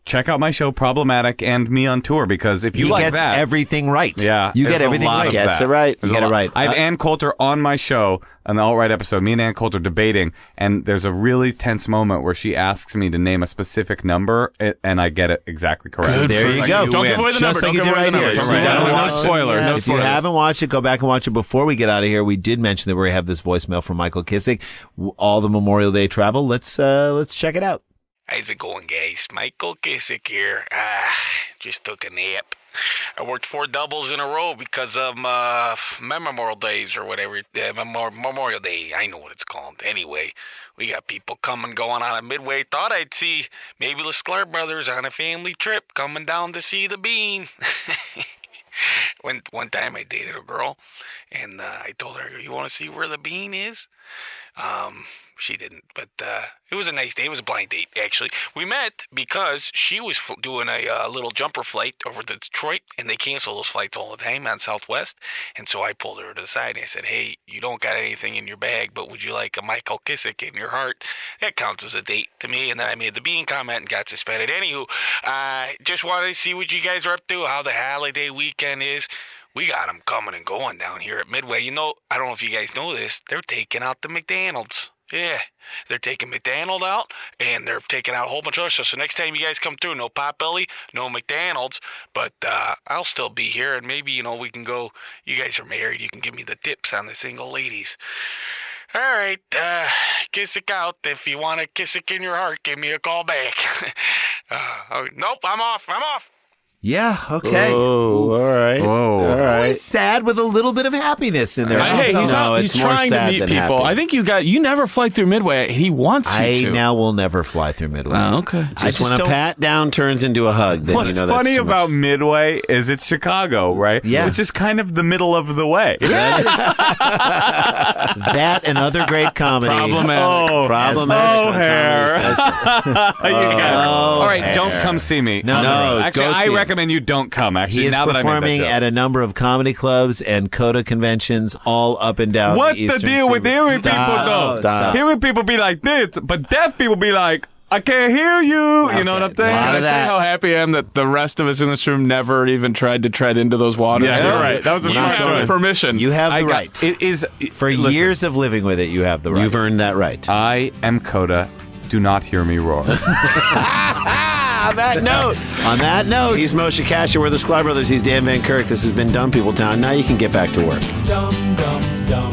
S5: check out my show Problematic and me on tour, because if you
S7: He
S5: like
S7: gets
S5: that,
S7: everything right.
S5: yeah,
S7: You
S5: there's
S7: get
S5: a
S7: everything
S5: lot
S7: right.
S5: of
S6: Gets
S5: that.
S6: it right.
S5: There's
S7: You
S5: a
S7: get it
S5: lot.
S7: right.
S5: I have Ann Coulter on my show, an alt-right episode, me and Ann Coulter debating, and there's a really tense moment where she asks me to name a specific number, and I get it exactly correct.
S1: Good
S7: There
S1: for
S7: you
S1: you.
S7: go.
S1: Don't give away the
S7: Just
S1: number.
S7: like
S1: Don't
S7: you
S1: give
S7: did
S1: away the
S7: right here.
S1: number.
S7: So
S1: Right.
S7: you gotta
S1: No
S7: watch-
S1: spoilers. No
S7: If you
S1: spoilers.
S7: haven't watched it, go back and watch it. Before we get out of here, we did mention that we have this voicemail from Michael Kissick. All the Memorial Day travel. Let's check it out.
S9: How's it going, guys? Michael Kissick here. Just took a nap. I worked 4 doubles in a row because of Memorial Days or whatever. Memorial Day. I know what it's called. Anyway, we got people coming, going on at Midway. Thought I'd see maybe the Sklars brothers on a family trip coming down to see the Bean. One time I dated a girl, and I told her, you want to see where the Bean is? She didn't, but it was a nice day. It was a blind date, actually. We met because she was doing a little jumper flight over to Detroit, and they cancel those flights all the time on Southwest. And so I pulled her to the side and I said, "Hey, you don't got anything in your bag, but would you like a Michael Kissick in your heart?" That counts as a date to me. And then I made the bean comment and got suspended. Anywho, just wanted to see what you guys are up to, how the holiday weekend is. We got them coming and going down here at Midway. You know, I don't know if you guys know this, they're taking out the McDonald's. Yeah, they're taking McDonald's out, and they're taking out a whole bunch of other stuff. So next time you guys come through, no Potbelly, no McDonald's, but I'll still be here, and maybe, you know, we can go. You guys are married. You can give me the tips on the single ladies. All right, Kissick out. If you want a Kissick in your heart, give me a call back. Nope, I'm off.
S7: Yeah, okay.
S6: Oh, all right.
S5: Whoa.
S7: It's always sad with a little bit of happiness in there.
S1: Hey, he's
S6: it's more
S1: trying to
S6: sad
S1: meet
S6: than
S1: people.
S6: happy.
S1: I think you never fly through Midway. He wants you
S7: I
S1: to.
S7: now will never fly through Midway.
S1: Oh, okay.
S6: Just when a pat down turns into a hug, then
S5: What's
S6: you know that's
S5: funny
S6: too much.
S5: about Midway is it's Chicago, right?
S7: Yeah.
S5: Which is kind of the middle of the way.
S7: That and other great comedy.
S1: Problematic.
S5: All right, don't come see me.
S7: No,
S5: Actually,
S6: go see
S5: I
S6: him.
S5: recommend you don't come. Actually,
S7: He is
S5: now that I made
S7: performing
S5: that joke.
S7: at a number of comedy clubs and CODA conventions all up and down
S5: What's
S7: the
S5: the
S7: Eastern
S5: deal with
S7: Seaboard.
S5: hearing people, though?
S6: Stop.
S5: Hearing people be like this, but deaf people be like, I can't hear you. You know what I'm saying?
S6: Lot
S1: Can I
S6: of
S1: say
S6: that.
S1: how happy I am that the rest of us in this room never even tried to tread into those waters?
S5: Yeah, you're right. That was a
S1: You
S5: smart
S1: have
S5: choice.
S1: permission.
S7: You have the
S5: I got-
S7: right.
S5: It is
S7: For
S5: listen,
S7: years of living with it, you have the right.
S6: You've earned that right.
S5: I am CODA. Do not hear me roar.
S6: On that note, he's Moshe Kasher. We're the Sklars Brothers. He's Dan Van Kirk. This has been Dumb People Town. Now you can get back to work.
S3: Dum dum dum.